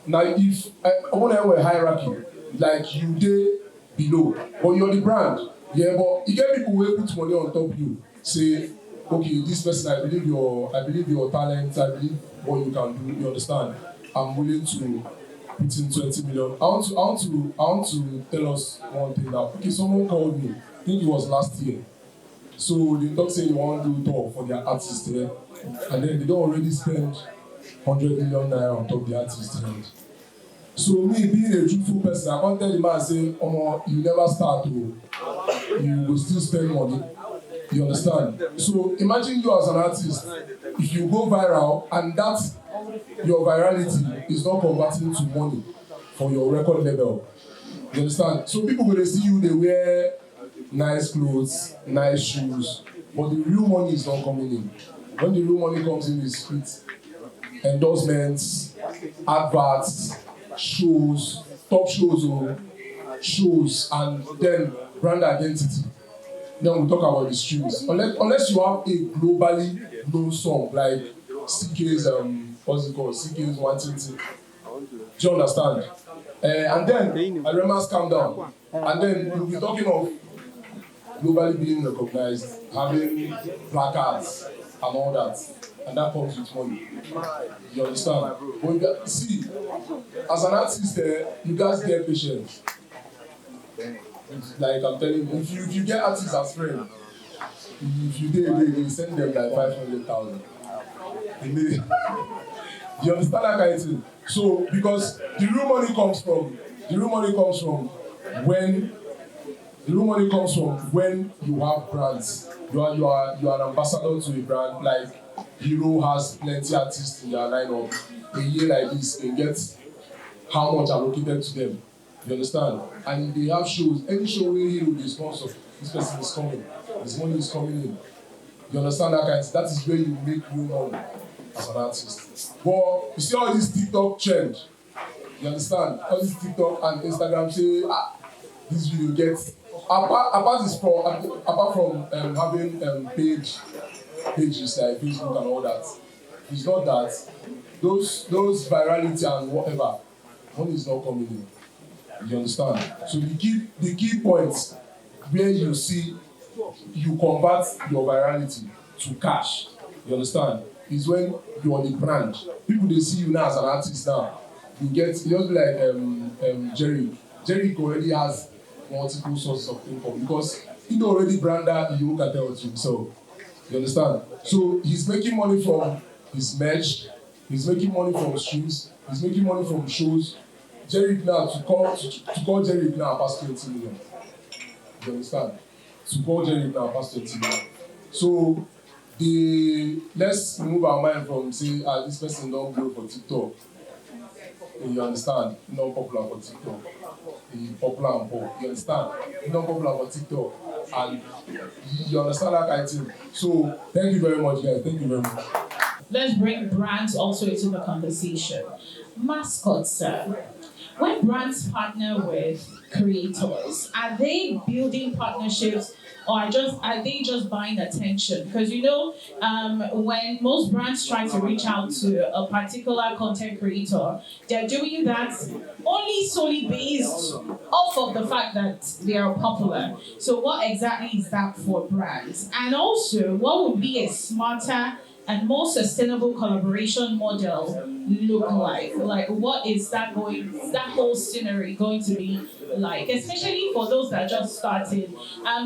Now if I want to have a hierarchy, like you dey below, but you're the brand. Yeah, but you get people who put money on top of you. Say, okay, this person, I believe your talent, I believe what you can do. You understand? I'm willing to put in 20 million. I want to tell us one thing now. Okay, someone called me. I think it was last year. So they talk say they want to do tour for their artists there, and then they don't already spend 100 million naira on top of the artist head. So me being a truthful person, I can't tell the man say, you never start to, you will still spend money. You understand? So imagine you as an artist, if you go viral and that your virality is not converting to money for your record label. You understand? So people will see you, they wear nice clothes, nice shoes, but the real money is not coming in. When the real money comes in, it's endorsements, adverts, shows, top shows, and then brand identity. Then we talk about the streams. Unless you have a globally known song like CK's CK's Wanting to. Do you understand? And then I remember Calm Down. And then we'll be talking of globally being recognized, having placards and all that. And that comes with money. You understand? But see, as an artist, you guys get patience. Like I'm telling you, if you get artists as friends, if you they send them like 500,000. You understand that kind of thing? So because the real money comes from when you have brands. You are an ambassador to a brand. Like Hero has plenty artists in their lineup. A year like this, they get how much allocated to them. You understand? And if they have shows, any show where Hero they sponsor, this person is coming, this money is coming in. You understand that kind of thing? That is where you make real money as an artist. But you see all this TikTok trend. You understand? All this TikTok and Instagram say, this video gets apart from having pages like Facebook and all that. It's not that those virality and whatever, money is not coming in. You understand? So the key points where you see you convert your virality to cash. You understand? Is when you're on the brand. People they see you now as an artist now. you get, it just be like Jerry. Jerry already has multiple sources of income because he already branded the cartel to himself. You understand? So he's making money from his merch, he's making money from streams, he's making money from shows. Jerry now to call Jerry now past 20 million. You understand? To call Jerry now past 20 million. So let's remove our mind from saying this person don't grow for TikTok. You understand? Not popular for TikTok. Popular and poor. You understand? Not popular for TikTok. And you understand that kind of thing. So thank you very much, guys. Thank you very much. Let's bring brands also into the conversation. Mascots, sir. When brands partner with creators, are they building partnerships or are they just buying attention? Because when most brands try to reach out to a particular content creator, they're doing that only solely based off of the fact that they are popular. So what exactly is that for brands? And also, what would be a smarter and more sustainable collaboration model look like? Like, what is that whole scenery going to be like? Especially for those that just started.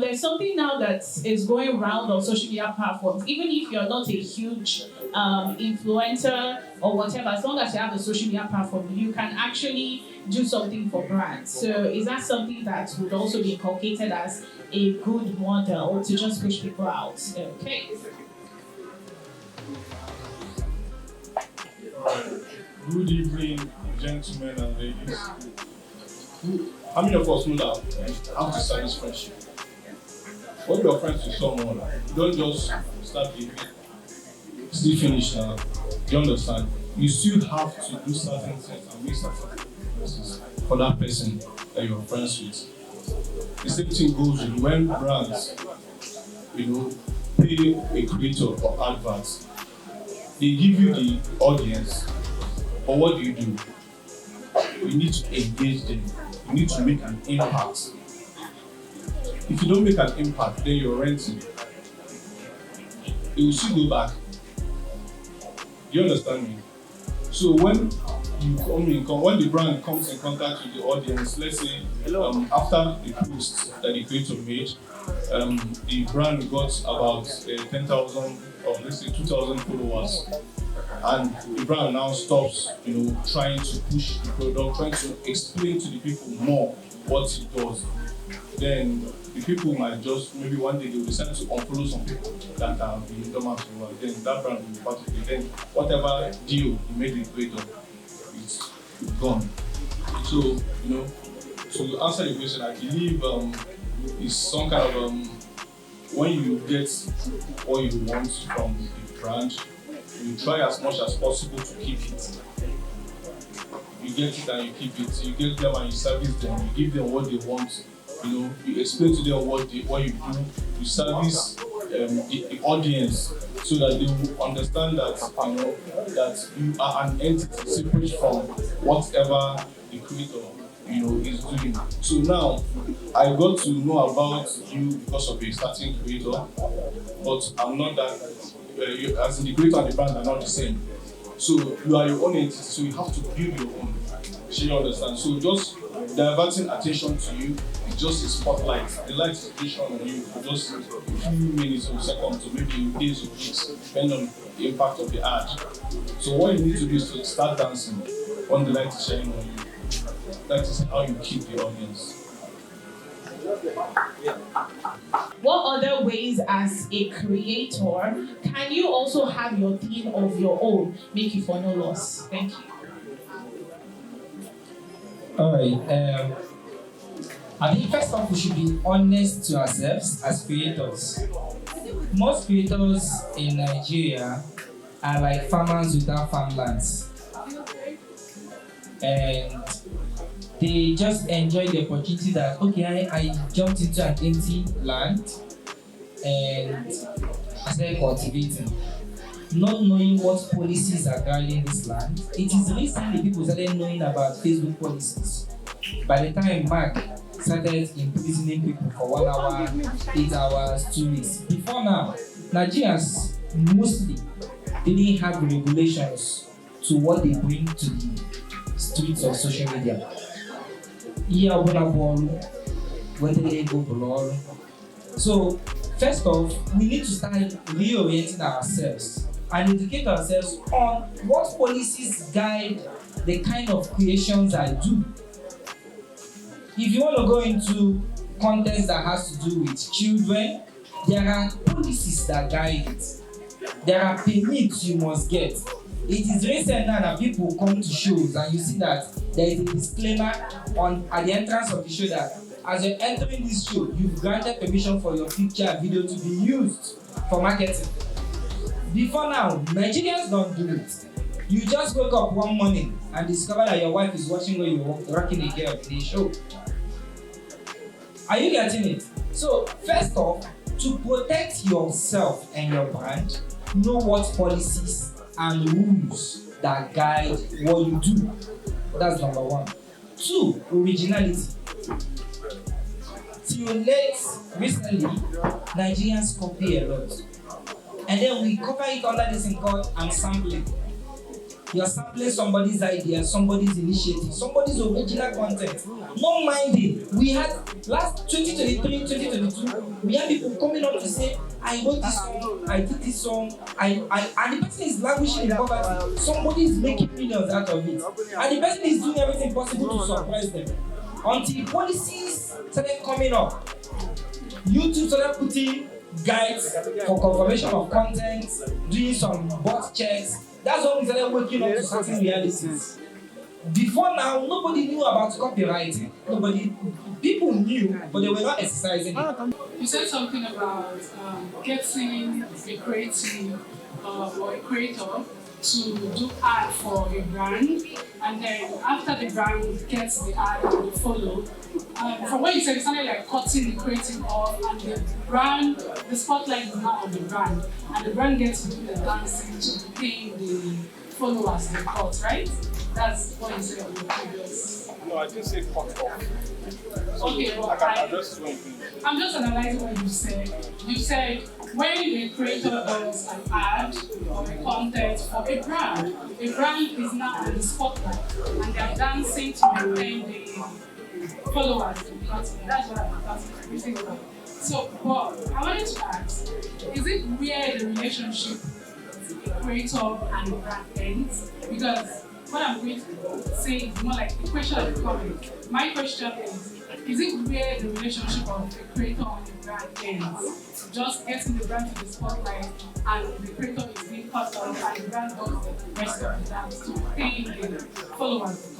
There's something now that is going around on social media platforms. Even if you're not a huge influencer or whatever, as long as you have a social media platform, you can actually do something for brands. So is that something that would also be inculcated as a good model to just push people out? Okay. Good evening, gentlemen and ladies. How many of us know that how to service friendship? When you're friends with someone, you don't just start giving, still finish now. You understand? You still have to do certain things and make certain sacrifices for that person that you're friends with. The same thing goes with when brands, pay a creator for adverts. They give you the audience, but what do? You need to engage them. You need to make an impact. If you don't make an impact, then you're renting. It will still go back. Do you understand me? So when when the brand comes in contact with the audience, let's say after the post that the creator made, the brand got about 10,000 or let's say 2,000 followers, and the brand now stops, trying to push the product, trying to explain to the people more what it does. Then the people might just maybe one day they will decide to unfollow some people that have been dormant for a while. Then that brand will be part of it. Then whatever deal you made with creator, it's gone. So to answer the question, I believe it's some kind of when you get what you want from the brand, you try as much as possible to keep it. You get it and you keep it. You get them and you service them. You give them what they want. You explain to them what you do. You service the audience so that they will understand that that you are an entity separate from whatever the creator is doing. So now I got to know about you because of a starting creator, but I'm not that. As in the creator and the brand are not the same. So you are your own entity. So you have to build your own. So you understand. So just diverting attention to you is just a spotlight. The light is attention on you for just a few minutes or seconds, or maybe days or weeks, depending on the impact of the ad. So what you need to do is to start dancing when the light is shining on you. That is how you keep the audience. What other ways as a creator can you also have your theme of your own, make it for no loss? Thank you. Alright, I think first off we should be honest to ourselves as creators. Most creators in Nigeria are like farmers without farmlands. And they just enjoy the opportunity that, okay, I jumped into an empty land and I started cultivating. Not knowing what policies are guiding this land. It is recently people started knowing about Facebook policies. By the time Mark started imprisoning people for 1 hour, 8 hours, 2 weeks. Before now, Nigerians mostly didn't have regulations to what they bring to the streets or social media. Here, so, first off, we need to start reorienting ourselves and educate ourselves on what policies guide the kind of creations I do. If you want to go into content that has to do with children, there are policies that guide it. There are permits you must get. It is recent now that people come to shows and you see that there is a disclaimer at the entrance of the show that as you're entering this show, you've granted permission for your picture and video to be used for marketing. Before now, Nigerians don't do it. You just wake up one morning and discover that your wife is watching when you're rocking a girl in a show. Are you getting it? So, first off, to protect yourself and your brand, know what policies and rules that guide what you do. That's number one. 2, originality. Till recently, Nigerians copy a lot. And then we cover it under this thing called sampling. You're sampling somebody's idea, somebody's initiative, somebody's original content. Not minding. We had last 2023, 2022, we had people coming up to say, I wrote this song, I did this song, and the person is languishing in poverty. Somebody is making millions out of it. And the person is doing everything possible to surprise them. Until policies started coming up, YouTube started putting guides for confirmation of content, doing some bot checks. That's when we started waking up to certain realities. Before now, nobody knew about copywriting. People knew, but they were not exercising it. You said something about getting a creative or a creator to do ad for a brand, and then after the brand gets the ad and they follow. From what you said, it sounded like cutting the creative off, and the spotlight is now on the brand, and the brand gets to do the dancing to pay the followers they cut, right? That's what you said on the previous. No, I didn't say cut off. Okay, well, I'm just analyzing what you said. You said when a creator does an ad or a content for a brand is now on the spotlight and they are dancing to maintain the followers. That's what I'm thinking about. So, but I wanted to ask, is it where the relationship creator and brand ends? Because what I'm going to say is more like the question of the comment. My question is it where the relationship of the creator and the brand ends? Just getting the brand to the spotlight and the creator is being cut off and the brand does the rest of the dance to pay the followers?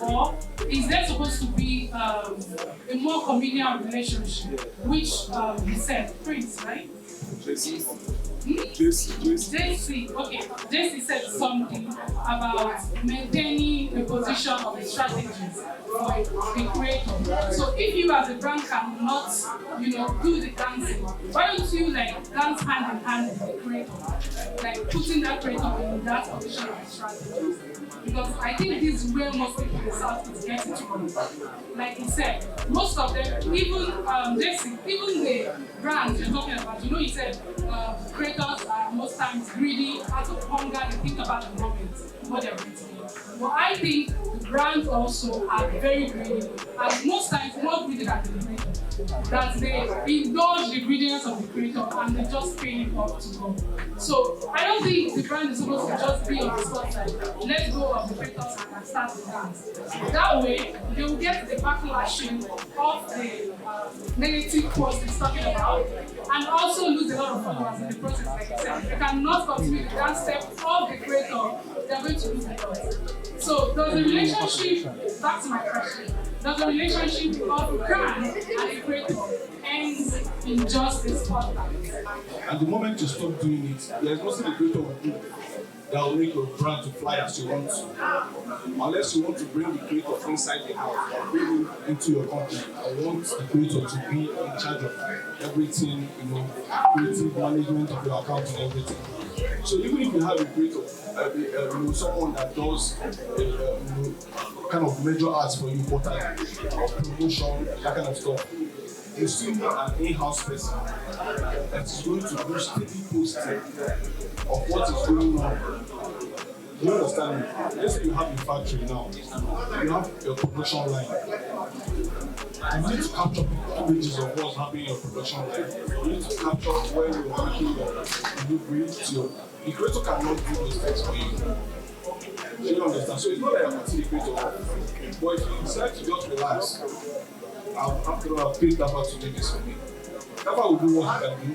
Or is there supposed to be a more communal relationship, which you said, Prince, right? JC, okay. JC said something about maintaining the position of the strategies for the creator. So if you as a brand cannot, do the dancing, why don't you dance hand in hand with the creator? Like putting that creator in that position of the strategies. Because I think this is where most people in the South is getting to. Like he said, most of them, even the brands you're talking about, he said creators are most times greedy, out of hunger, they think about the moment, what they're going to do. But I think the brands also are very greedy, and most times more greedy than the creator. That they indulge the greediness of the creator and they just pay him up to go. So I don't think the brand is supposed to just be on the spotlight. Let go of the creators and start the dance. That way, they will get the backlashing of the negative post it's talking about, and also lose a lot of followers in the process. Like I said, they cannot continue the dance step of the creator. They are going to lose the lot. So does the relationship, back to my question, does the relationship of brand and the creator ends in just the spotlight? And the moment you stop doing it, there's nothing the creator will do that will make your brand to fly as you want to. Unless you want to bring the creator inside the house or bring him into your company. I want the creator to be in charge of everything, creative management of your account and everything. So even if you have a creator, someone that does kind of major ads for you, but promotion, that kind of stuff, you still need an in-house person that is going to do steady posting of what is going on. You understand me? Let's say you have a factory now, you have your production line. You need to capture images of what's happening in your production line. You need to capture where you're making your delivery to your. The creator cannot do those things for you. Do you understand? So it's not like I'm a creator, but if you decide to just relax, I'll pay Dafa to do this for me. Dafa will do what he can do.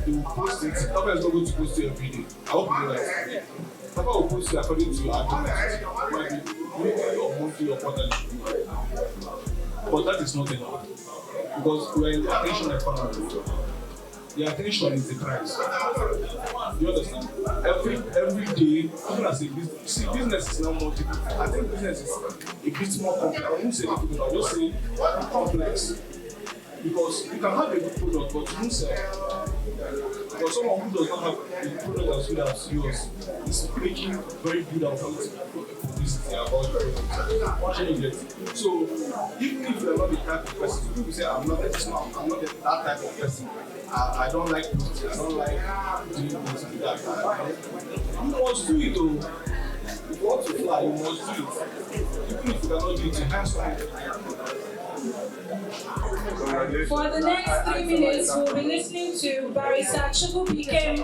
He will post it. Dafa is not going to post it every day. I hope you know that. Dafa will post it according to your agreement. It might be weekly or monthly or quarterly. But that is not enough. Because we are in the attention economy. The attention is the price. You understand? Every day, even as a business, see, business is now more difficult. I think business is a bit more complex. I won't say difficult, I'll just say complex. Because you can have a good product, but you won't sell. Because someone who does not have a product as good as yours is making very good and quality publicity about your product. What you get? So, even if you're not the type of person, people say, I'm not that type of person. I don't like posting, I don't like doing this and that. You must do it though. If you want to fly, you must do it. Even if you cannot do it, you have something. For the next 3 minutes, we'll be listening to Barrister Chukwu Pikem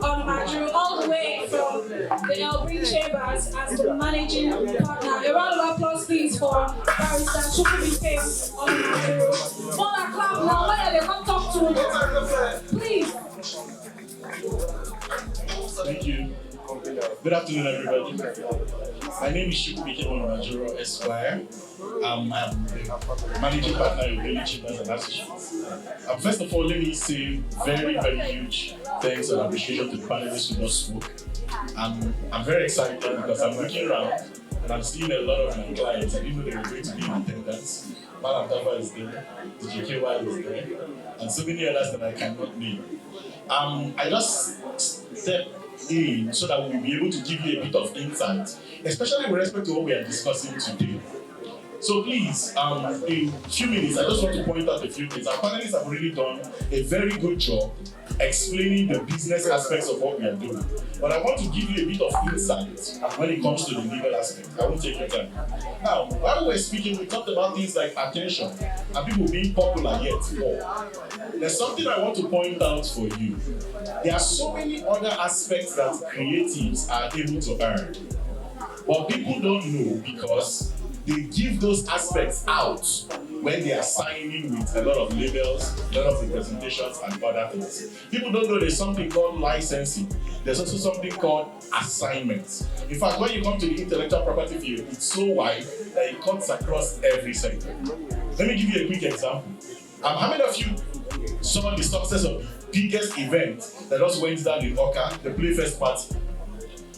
Onumajuru, all the way from the Elbring Chambers as the managing partner. A round of applause, please, for Barrister Chukwu Pikem Onumajuru. On a clap now, where they come talk to us, please. Thank you. Good afternoon, everybody. My name is Chukwu Pikem Onumajuru, Esquire. I'm the managing partner of Daily Chambers and Associates. First of all, let me say very, very huge thanks and appreciation to the panelists who just spoke. I'm very excited because I'm looking around and I'm seeing a lot of my clients. I didn't know they were going to be in attendance. Madam Dafa is there, DJ KY is there, and so many others that I cannot name. I just stepped in so that we'll be able to give you a bit of insight, especially with respect to what we are discussing today. So please, in a few minutes, I just want to point out a few things. Our panelists have really done a very good job explaining the business aspects of what we are doing. But I want to give you a bit of insight when it comes to the legal aspect. I won't take your time. Now, while we were speaking, we talked about things like attention and people being popular yet more. There's something I want to point out for you. There are so many other aspects that creatives are able to earn. But people don't know because they give those aspects out when they are signing with a lot of labels, a lot of representations, and other things. People don't know there's something called licensing. There's also something called assignments. In fact, when you come to the intellectual property field, it's so wide that it cuts across every sector. Let me give you a quick example. How many of you saw the success of the biggest event that just went down in Oka, the Playfest party?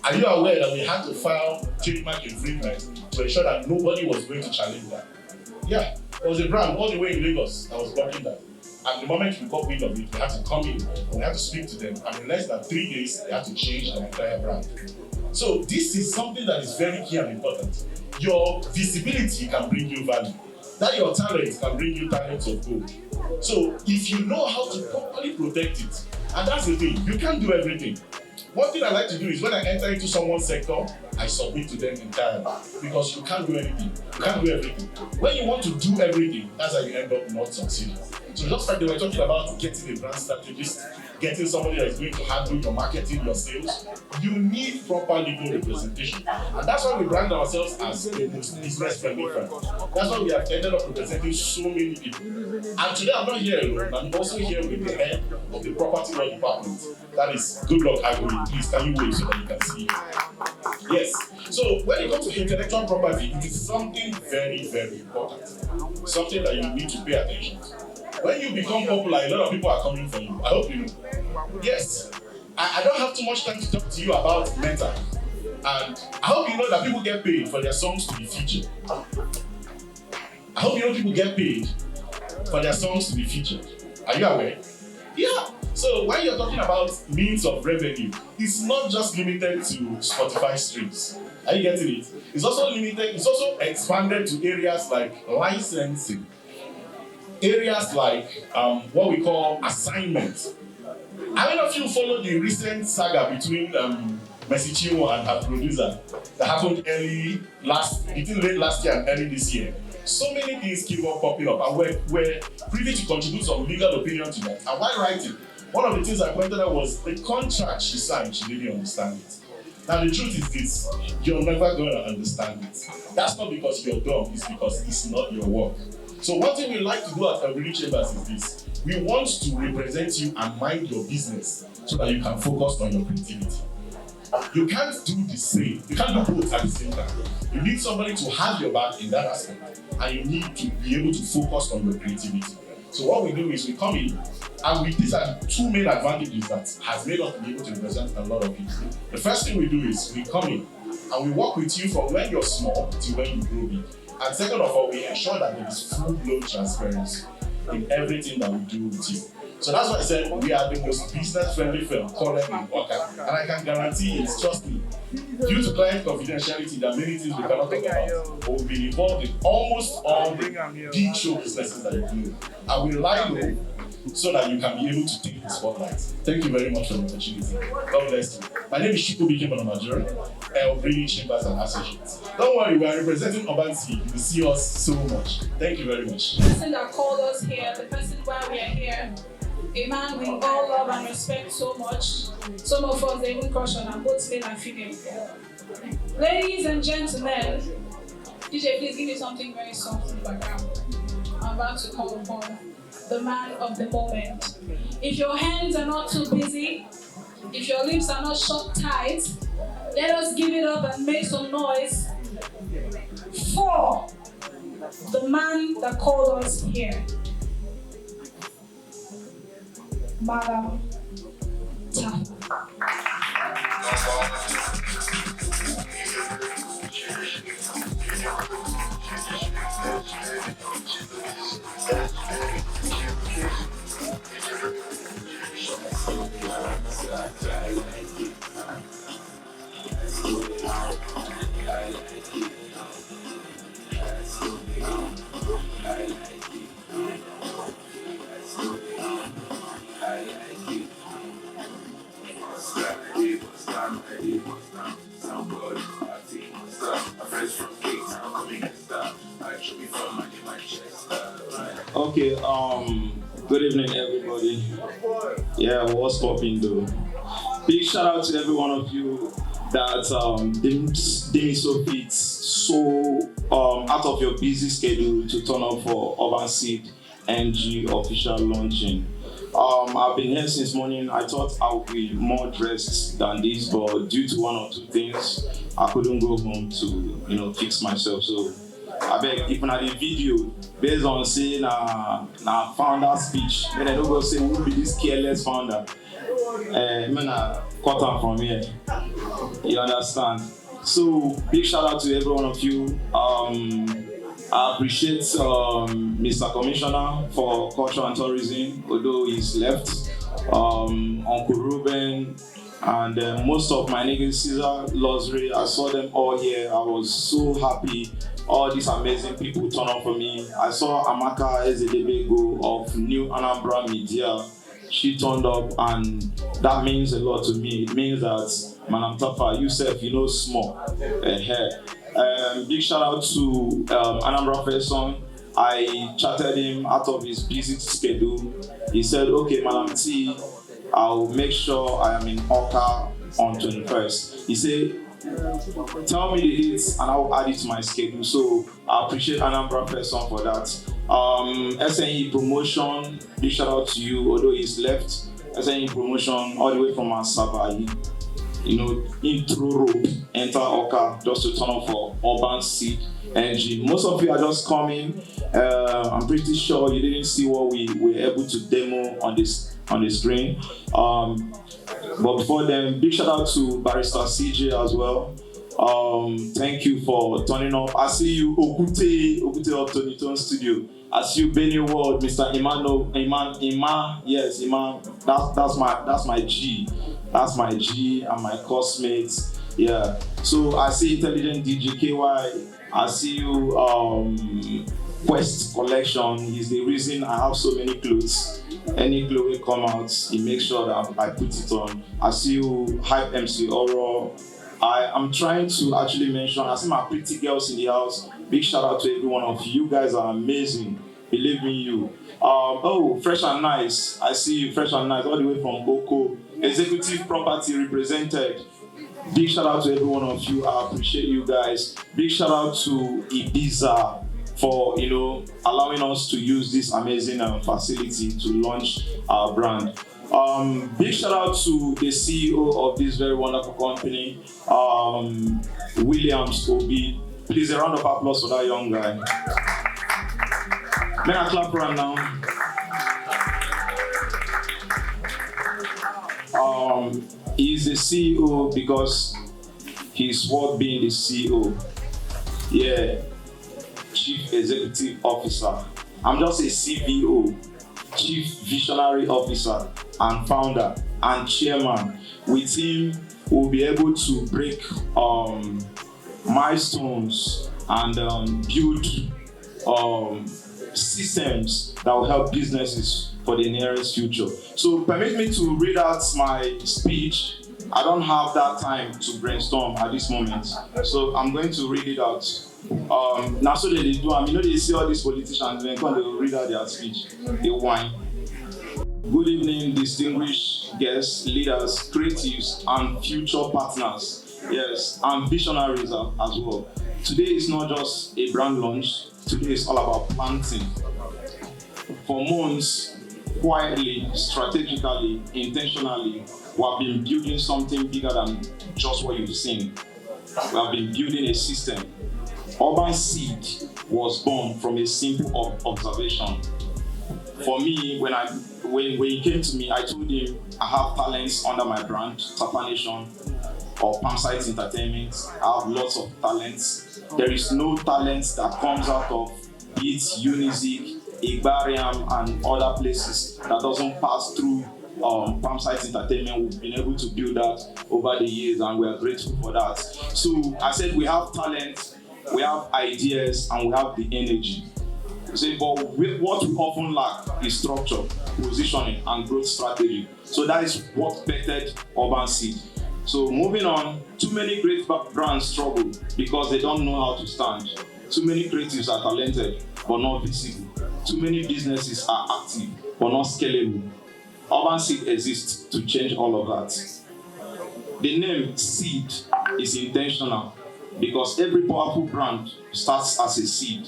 Are you aware that we had to file trademark infringement to ensure that nobody was going to challenge that? Yeah, there was a brand all the way in Lagos that was blocking that. And the moment we got wind of it, we had to come in and we had to speak to them. And in less than 3 days, they had to change their entire brand. So this is something that is very key and important. Your visibility can bring you value. That your talent can bring you talents of gold. So if you know how to properly protect it, and that's the thing, you can't do everything. One thing I like to do is when I enter into someone's sector, I submit to them entirely because you can't do anything. You can't do everything. When you want to do everything, that's how you end up not succeeding. So just like they were talking about getting a brand strategist, getting somebody that is going to handle your marketing, your sales, you need proper legal representation. And that's why we brand ourselves as the most business-friendly firm. That's why we have ended up representing so many people. And today I'm not here alone, I'm also here with the head of the property law department. That is Good Luck Aguri. Please, can you wave so that you can see? Yes. So when it comes to intellectual property, it is something very, very important. Something that you need to pay attention to. When you become popular, a lot of people are coming for you. I hope you know. Yes. I don't have too much time to talk to you about Meta. And I hope you know that people get paid for their songs to be featured. I hope you know people get paid for their songs to be featured. Are you aware? Yeah. So when you're talking about means of revenue, it's not just limited to Spotify streams. Are you getting it? It's also limited, it's also expanded to areas like licensing, areas like what we call assignments. How many of you follow the recent saga between Mercy Chinwo and her producer that happened between late last year and early this year. So many things keep on popping up, and we're privy to contribute some legal opinion to that. And while writing, one of the things I pointed out was the contract she signed, she didn't understand it. Now the truth is this, you're never going to understand it. That's not because you're dumb, it's because it's not your work. So one thing we like to do at Urbanseedng Chambers is this. We want to represent you and mind your business so that you can focus on your creativity. You can't do the same. You can't do both at the same time. You need somebody to have your back in that aspect, and you need to be able to focus on your creativity. So what we do is we come in, and these are two main advantages that has made us be able to represent a lot of people. The first thing we do is we come in, and we work with you from when you're small to when you grow big. And second of all, we ensure that there is full-blown transparency in everything that we do with you. So that's why I said we are the most business-friendly firm currently in Oka, and I can guarantee it, trust me, due to client confidentiality, there are many things we cannot talk about, but we've been involved in almost all the big show businesses that you do. And we lie low so that you can be able to take the spotlight. Thank you very much for the opportunity. God bless you. My name is Chukwuemeka Major, Urbanseedng Chambers and Associates. Don't worry, we are representing Urbanseedng. You will see us so much. Thank you very much. The person that called us here, the person why we are here, a man we all love and respect so much. Some of us they even crush on, both male and female. Ladies and gentlemen, DJ, please give me something very soft in the background. I'm about to call upon the man of the moment. If your hands are not too busy, if your lips are not shut tight, let us give it up and make some noise for the man that called us here. Madam Tafa. Okay, good evening everybody. Yeah, what's popping though? Big shout out to every one of you that deemed so fit, so out of your busy schedule to turn up for Urbanseedng NG official launching. I've been here since morning. I thought I would be more dressed than this, but due to one or two things, I couldn't go home to fix myself. So I beg, even at the video, based on saying na founder speech, then I don't go say who be this careless founder. Cut out from here. You understand? So big shout out to every one of you. I appreciate Mr. Commissioner for Culture and Tourism, although he's left. Uncle Ruben, and most of my niggas, Caesar, Losry, I saw them all here. I was so happy. All these amazing people turn up for me. I saw Amaka Ezedebego of New Anambra Media. She turned up, and that means a lot to me. It means that Madam Tafa, you small. Big shout out to Anambra person. I chatted him out of his busy schedule. He said, okay, Madam T, I'll make sure I am in Oka on 21st. He said, tell me the dates and I'll add it to my schedule. So I appreciate Anambra person for that. SNE promotion, big shout out to you, although he's left. SNE promotion all the way from Asaba, intro rope, enter Oka just to turn up for Urbanseedng NG. Most of you are just coming. I'm pretty sure you didn't see what we were able to demo on the screen. But before then, big shout out to Barrister CJ as well. Thank you for turning up. I see you, Okute of Tony Tone Studio. I see you, Benny World, Mr. Iman. Yes, Iman. That's my G. That's my G and my cosmates. Yeah. So I see Intelligent DJ KY. I see you, Quest collection. He's the reason I have so many clothes. Any clothes come out, he makes sure that I put it on. I see you, Hype MC Oro. I am trying to actually mention, I see my pretty girls in the house. Big shout out to every one of you. You guys are amazing. Believe me, you. Oh, Fresh and Nice. I see you, Fresh and Nice, all the way from Oko. Executive Property represented. Big shout out to every one of you. I appreciate you guys. Big shout out to Ibiza for allowing us to use this amazing facility to launch our brand. Big shout out to the CEO of this very wonderful company, Williams Obi. Please, a round of applause for that young guy. May I clap for him now? He's the CEO because he's worth being the CEO. Yeah, Chief Executive Officer. I'm just a CVO, Chief Visionary Officer and Founder and Chairman. With him, we'll be able to break milestones and build systems that will help businesses for the nearest future. So permit me to read out my speech. I don't have that time to brainstorm at this moment, so I'm going to read it out. Now so they do, they see all these politicians, when they read out their speech, they whine. Good evening, distinguished guests, leaders, creatives, and future partners. Yes, and visionaries as well. Today is not just a brand launch, today is all about planting. For months, quietly, strategically, intentionally, we have been building something bigger than just what you've seen. We have been building a system. Urbanseedng was born from a simple observation. For me, when he came to me, I told him I have talents under my brand, Tapa Nation or Palmside Entertainment. I have lots of talents. There is no talent that comes out of Beats, Unizik, Igbariam, and other places that doesn't pass through Palmside Entertainment. We've been able to build that over the years, and we are grateful for that. So I said we have talent, we have ideas, and we have the energy. But what we often lack is structure, positioning, and growth strategy. So that is what bettered Urbanseedng. So moving on, too many great brands struggle because they don't know how to stand. Too many creatives are talented but not visible. Too many businesses are active but not scalable. Urbanseedng exists to change all of that. The name Seed is intentional because every powerful brand starts as a seed.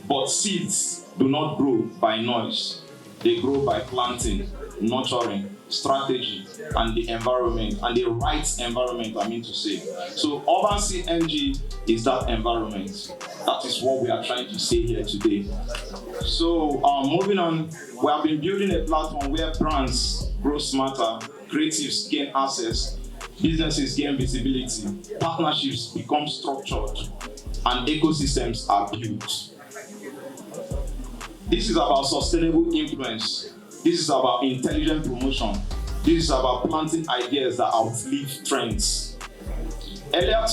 But seeds do not grow by noise. They grow by planting, nurturing, strategy, and the environment, and the right environment, I mean to say. So Urbanseedng is that environment. That is what we are trying to say here today. So moving on, we have been building a platform where brands grow smarter, creatives gain access, businesses gain visibility, partnerships become structured, and ecosystems are built. This is about sustainable influence. This is about intelligent promotion. This is about planting ideas that outlive trends. Earlier,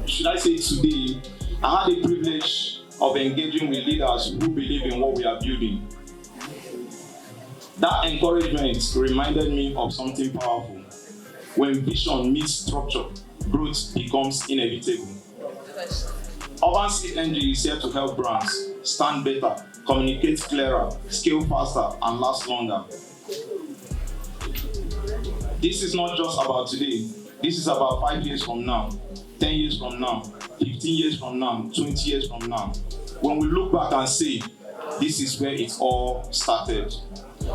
should I say today, I had the privilege of engaging with leaders who believe in what we are building. That encouragement reminded me of something powerful. When vision meets structure, growth becomes inevitable. Urbanseedng is here to help brands stand better, communicate clearer, scale faster, and last longer. This is not just about today. This is about 5 years from now, 10 years from now, 15 years from now, 20 years from now. When we look back and say, this is where it all started.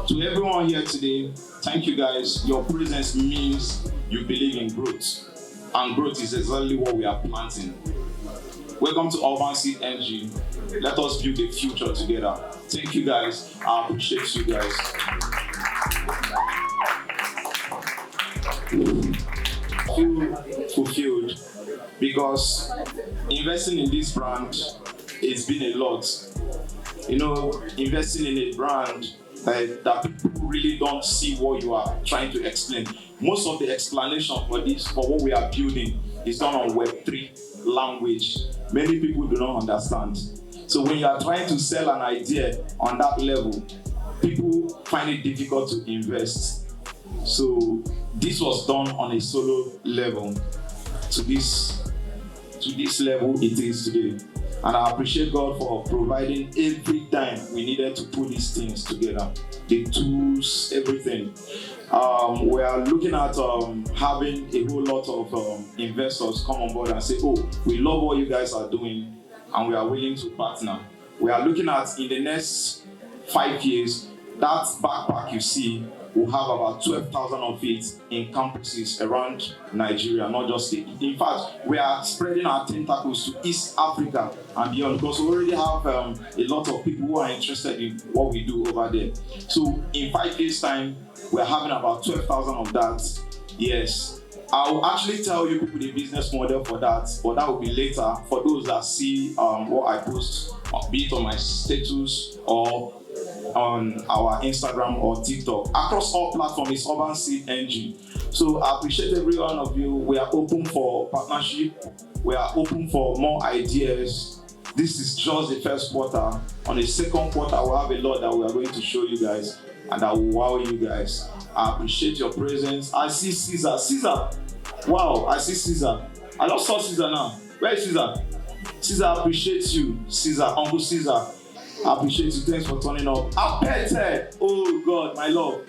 To everyone here today, thank you guys. Your presence means you believe in growth. And growth is exactly what we are planting. Welcome to Urbanseedng. Let us build a future together. Thank you guys. I appreciate you guys. I feel fulfilled because investing in this brand has been a lot. Investing in a brand that people really don't see what you are trying to explain. Most of the explanation for what we are building is done on Web3 language. Many people do not understand. So when you are trying to sell an idea on that level, people find it difficult to invest. So this was done on a solo level to this level it is today. And I appreciate God for providing every time we needed to put these things together. The tools, everything. We are looking at having a whole lot of investors come on board and say, oh, we love what you guys are doing and we are willing to partner. We are looking at in the next 5 years, that backpack you see will have about 12,000 of it in campuses around Nigeria, not just it. In fact, we are spreading our tentacles to East Africa and beyond because we already have a lot of people who are interested in what we do over there. So in 5 years' time, we're having about 12,000 of that. Yes. I'll actually tell you people the business model for that, but that will be later for those that see what I post, be it on my status or on our Instagram or TikTok. Across all platforms, it's Urbanseedng. So I appreciate every one of you. We are open for partnership. We are open for more ideas. This is just the first quarter. On the second quarter, we'll have a lot that we are going to show you guys and that will wow you guys. I appreciate your presence. I see Caesar. Caesar. Wow, I see Caesar. I just saw Caesar now. Where is Caesar? Caesar, I appreciate you. Caesar, Uncle Caesar. I appreciate you. Thanks for turning up. Apete. Oh God, my love.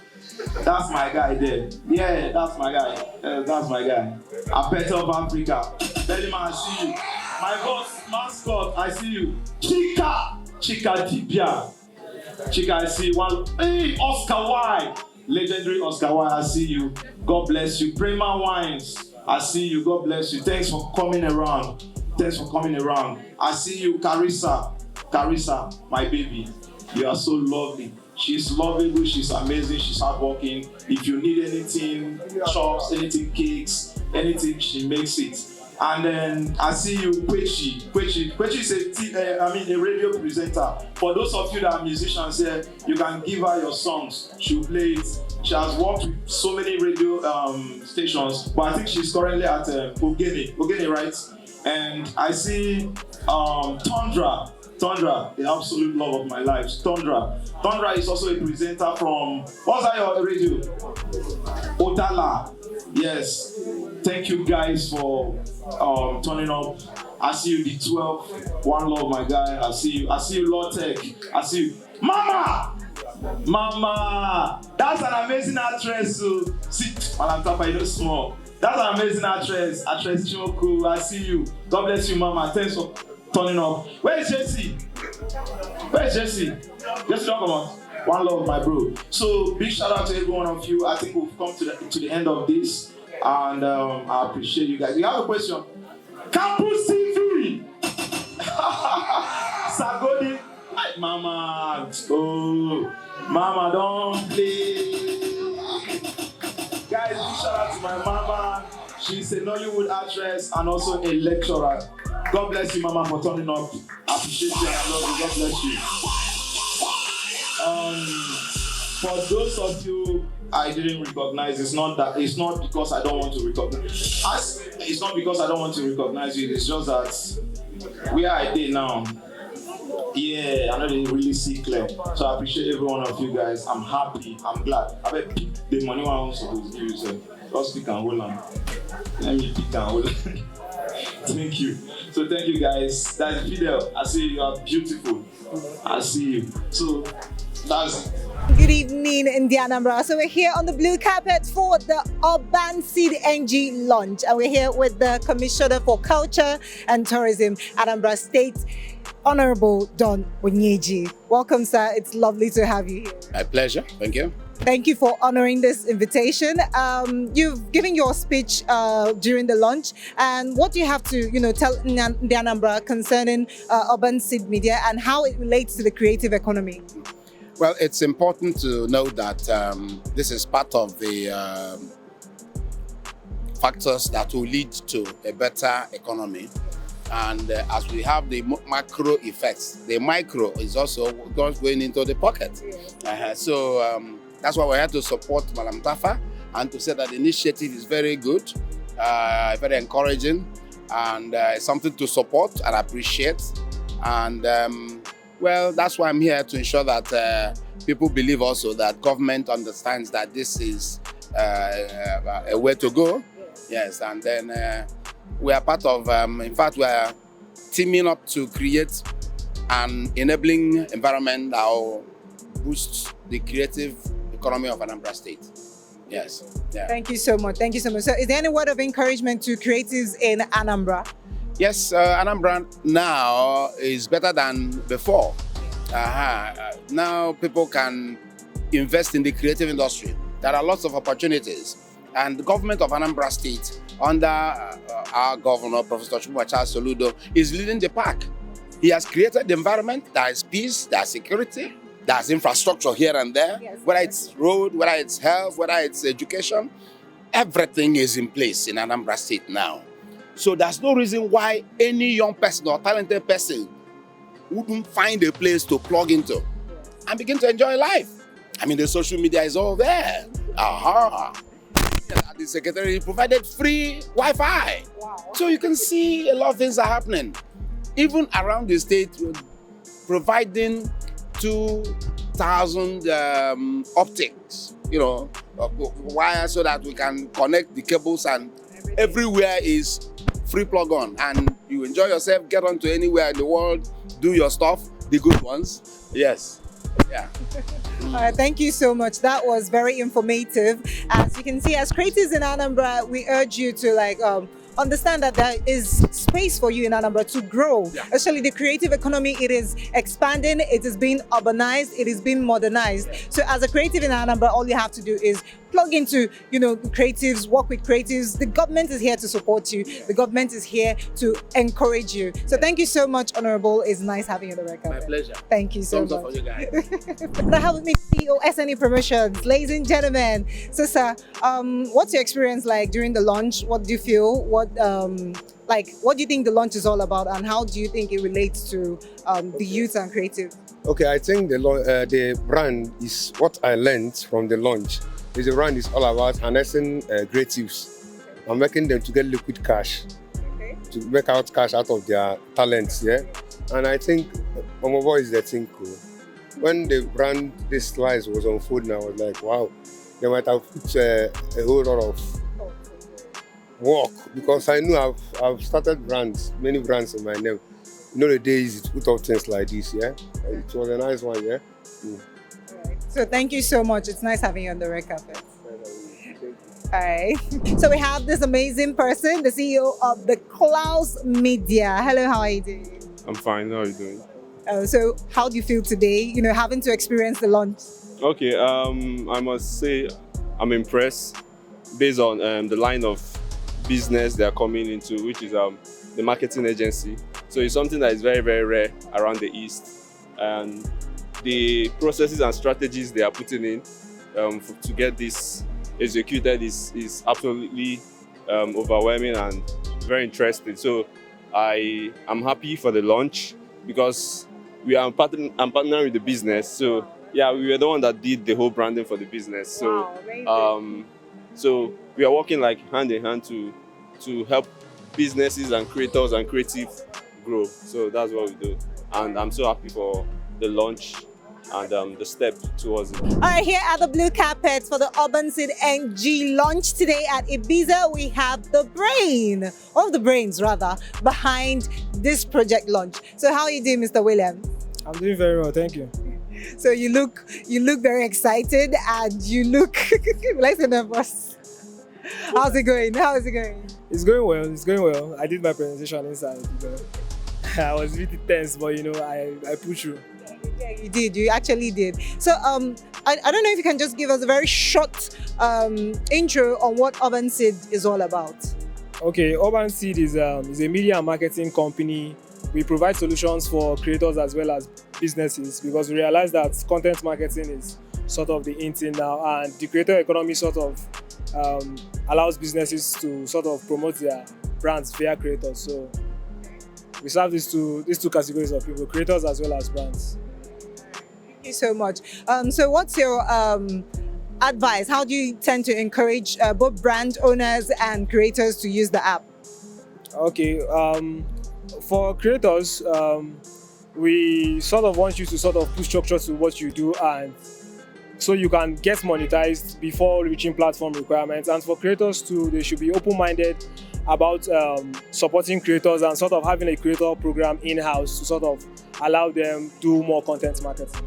That's my guy there. Yeah, that's my guy. That's my guy. Apete of Africa. Bellyman, I see you. My boss, mascot, I see you. Chika Dibia. Chika, I see one. Hey, Oscar Y. Legendary Oscar Y, I see you. God bless you. Prema Wines, I see you. God bless you. Thanks for coming around. I see you, Carissa. Carissa, my baby. You are so lovely. She's lovable, she's amazing, she's hardworking. If you need anything, chops, anything, cakes, anything, she makes it. And then I see you, Kwechi. Kwechi is a radio presenter. For those of you that are musicians here, you can give her your songs. She'll play it. She has worked with so many radio stations, but I think she's currently at Ogene, right? And I see Tundra, the absolute love of my life. Tundra is also a presenter from, what's that your radio? Odala. Yes. Thank you guys for turning up. I see you, the 12. One love, my guy. I see you, Lord Tech. I see you. Mama! That's an amazing actress. See, Malantapa, you know small. That's an amazing actress Chimoku. I see you. God bless you, Mama. Thanks for turning up. Where is Jesse? Jesse, don't come on. One love, my bro. So big shout out to every one of you. I think we've come to the end of this, and I appreciate you guys. You have a question? Campus TV. Sagodi. Mama. Oh, Mama, don't play. Guys, big shout out to my mama. She's a Nollywood actress and also a lecturer. God bless you, Mama, for turning up. I appreciate you and I love you. God bless you. For those of you I didn't recognize, it's not because I don't want to recognize. It's not because I don't want to recognize you. It's just that where I did now. Yeah, I know they really see clear. So I appreciate every one of you guys. I'm happy. I'm glad. I bet the money I want to give you, sir. Just pick and hold on. Let me pick and hold on. Thank you. So thank you guys. That's Fidel. I see you are beautiful. I see you. So that's it. Good evening, Indianambra. So we're here on the blue carpet for the Urbanseedng launch, and we're here with the Commissioner for Culture and Tourism, Anambra State, Honorable Don Onyeji. Welcome, sir. It's lovely to have you here. My pleasure. Thank you. Thank you for honoring this invitation. You've given your speech during the launch, and what do you have to, tell Indianambra concerning Urbanseed Media and how it relates to the creative economy? Well, it's important to know that this is part of the factors that will lead to a better economy. And as we have the macro effects, the micro is also going into the pocket. So that's why we're here to support Madam Tafa and to say that the initiative is very good. very encouraging, and something to support and appreciate. And well, that's why I'm here, to ensure that people believe also that government understands that this is a way to go. Yes, and then we are part of, in fact, we are teaming up to create an enabling environment that will boost the creative economy of Anambra State. Yes. Yeah. Thank you so much. Thank you so much. So is there any word of encouragement to creatives in Anambra? Yes, Anambra now is better than before. Now people can invest in the creative industry. There are lots of opportunities. And the government of Anambra State, under our governor, Professor Chukwuka Soludo, is leading the pack. He has created the environment. There is peace, there is security, there is infrastructure here and there, whether it's road, whether it's health, whether it's education. Everything is in place in Anambra State now. So there's no reason why any young person or talented person wouldn't find a place to plug into and begin to enjoy life. I mean, the social media is all there. The secretary provided free Wi-Fi. Wow. So you can see a lot of things are happening. Even around the state, providing 2,000 optics, wires, so that we can connect the cables, and everywhere is free plug on, and you enjoy yourself, get onto anywhere in the world, do your stuff, the good ones. Yes. Yeah. Thank you so much. That was very informative. As you can see, as creatives in Anambra, we urge you to understand that there is space for you in Anambra to grow. Yeah. Especially the creative economy, it is expanding, it is being urbanized, it is being modernized. Yeah. So as a creative in Anambra, all you have to do is plug into, creatives, work with creatives. The government is here to support you. Yeah. The government is here to encourage you. So thank you so much, Honorable. It's nice having you on the record. My pleasure. Thank you so much. Thumbs up for you guys. Now have with me CEO SNE Promotions, ladies and gentlemen. So sir, what's your experience like during the launch? What do you feel? What do you think the launch is all about, and how do you think it relates to the youth and creative? Okay, I think the brand is what I learned from the launch. The brand is all about harnessing creatives and making them to get liquid cash, to make out cash out of their talents. Yeah, and I think Omobo is the thing cool. When the brand, this slice was unfolding, I was like, wow, they might have put a whole lot of work, because I knew I've started brands, many brands in my name. The days to put out things like this, yeah. It was a nice one, yeah. So thank you so much. It's nice having you on the red carpet. All right. So we have this amazing person, the CEO of the Klaus Media. Hello, how are you doing? I'm fine. How are you doing? So how do you feel today, having to experience the launch? Okay, I must say I'm impressed based on the line of business they are coming into, which is the marketing agency. So it's something that is very, very rare around the East. And the processes and strategies they are putting in to get this executed is absolutely overwhelming and very interesting. So I'm happy for the launch, because I'm partnering with the business. So yeah, we were the one that did the whole branding for the business. So so we are working like hand in hand to help businesses and creators and creative grow. So that's what we do. And I'm so happy for the launch and the step towards it. All right, here at the blue carpet for the Urbanseedng launch today at Ibiza, we have the brain, or the brains rather, behind this project launch. So how are you doing, Mr. William? I'm doing very well, thank you. So you look very excited, and you look like nervous. How's it going? How is it going? It's going well. It's going well. I did my presentation inside. I was really tense, but I pushed through. Yeah, you did. You actually did. So I don't know if you can just give us a very short intro on what Urbanseed is all about. Okay, Urbanseed is a media and marketing company. We provide solutions for creators as well as businesses, because we realize that content marketing is sort of the in thing now, and the creator economy sort of allows businesses to sort of promote their brands via creators. So we serve these two categories of people, creators as well as brands. Thank you so much. So what's your advise? How do you tend to encourage both brand owners and creators to use the app? Okay, for creators, we sort of want you to sort of put structure to what you do, and so you can get monetized before reaching platform requirements. And for creators too, they should be open-minded about supporting creators and sort of having a creator program in-house to sort of allow them do more content marketing.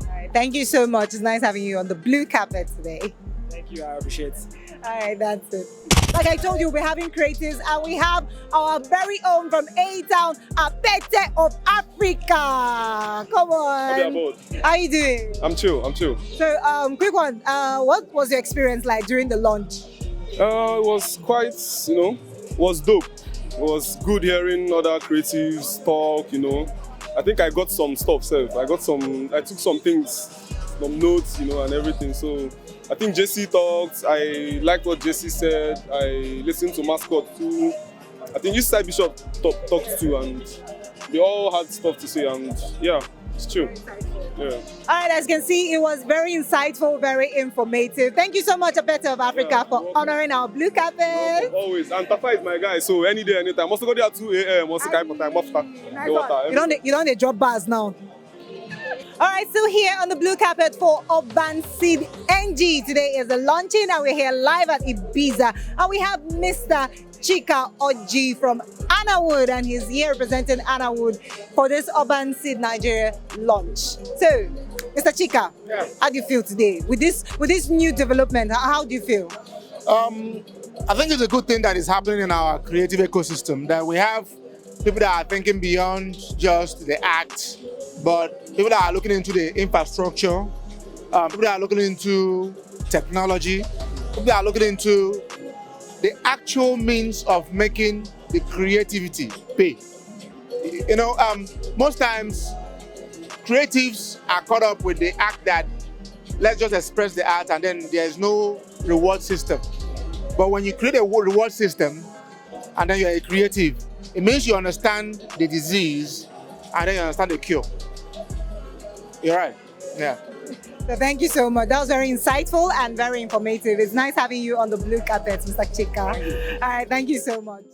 All right, thank you so much. It's nice having you on the blue carpet today. Thank you, I appreciate it. All right, that's it. Like I told you, we're having creatives, and we have our very own from A-Town, Apete of Africa. Come on. How you doing? I'm chill. So, quick one. What was your experience like during the launch? It was quite, was dope. It was good hearing other creatives talk, I think I got some stuff self. I took some things, some notes, and everything. So I think JC talked. I liked what JC said. I listened to Mascot too. I think Eastside Bishop talked too, and they all had stuff to say. And yeah, it's true. Yeah. All right, as you can see, it was very insightful, very informative. Thank you so much, Apete of Africa, for honoring our blue carpet. Always. And Tafa is my guy, so any day, anytime. Must go there at 2 a.m. Once time for time after. You don't drop bars now. All right, so here on the blue carpet for Urbanseedng. Today is the launching, and we're here live at Ibiza. And we have Mr. Chika Oji from Anawood, and he's here representing Anawood for this Urbanseed Nigeria launch. So, Mr. Chika, how do you feel today with this new development? How do you feel? I think it's a good thing that is happening in our creative ecosystem, that we have people that are thinking beyond just the act, but people that are looking into the infrastructure, people that are looking into technology, people that are looking into the actual means of making the creativity pay. Most times creatives are caught up with the act that let's just express the art and then there's no reward system. But when you create a reward system and then you're a creative, it means you understand the disease and then you understand the cure. You're right. Yeah. So thank you so much. That was very insightful and very informative. It's nice having you on the blue carpet, Mr. Chika. All right, thank you so much.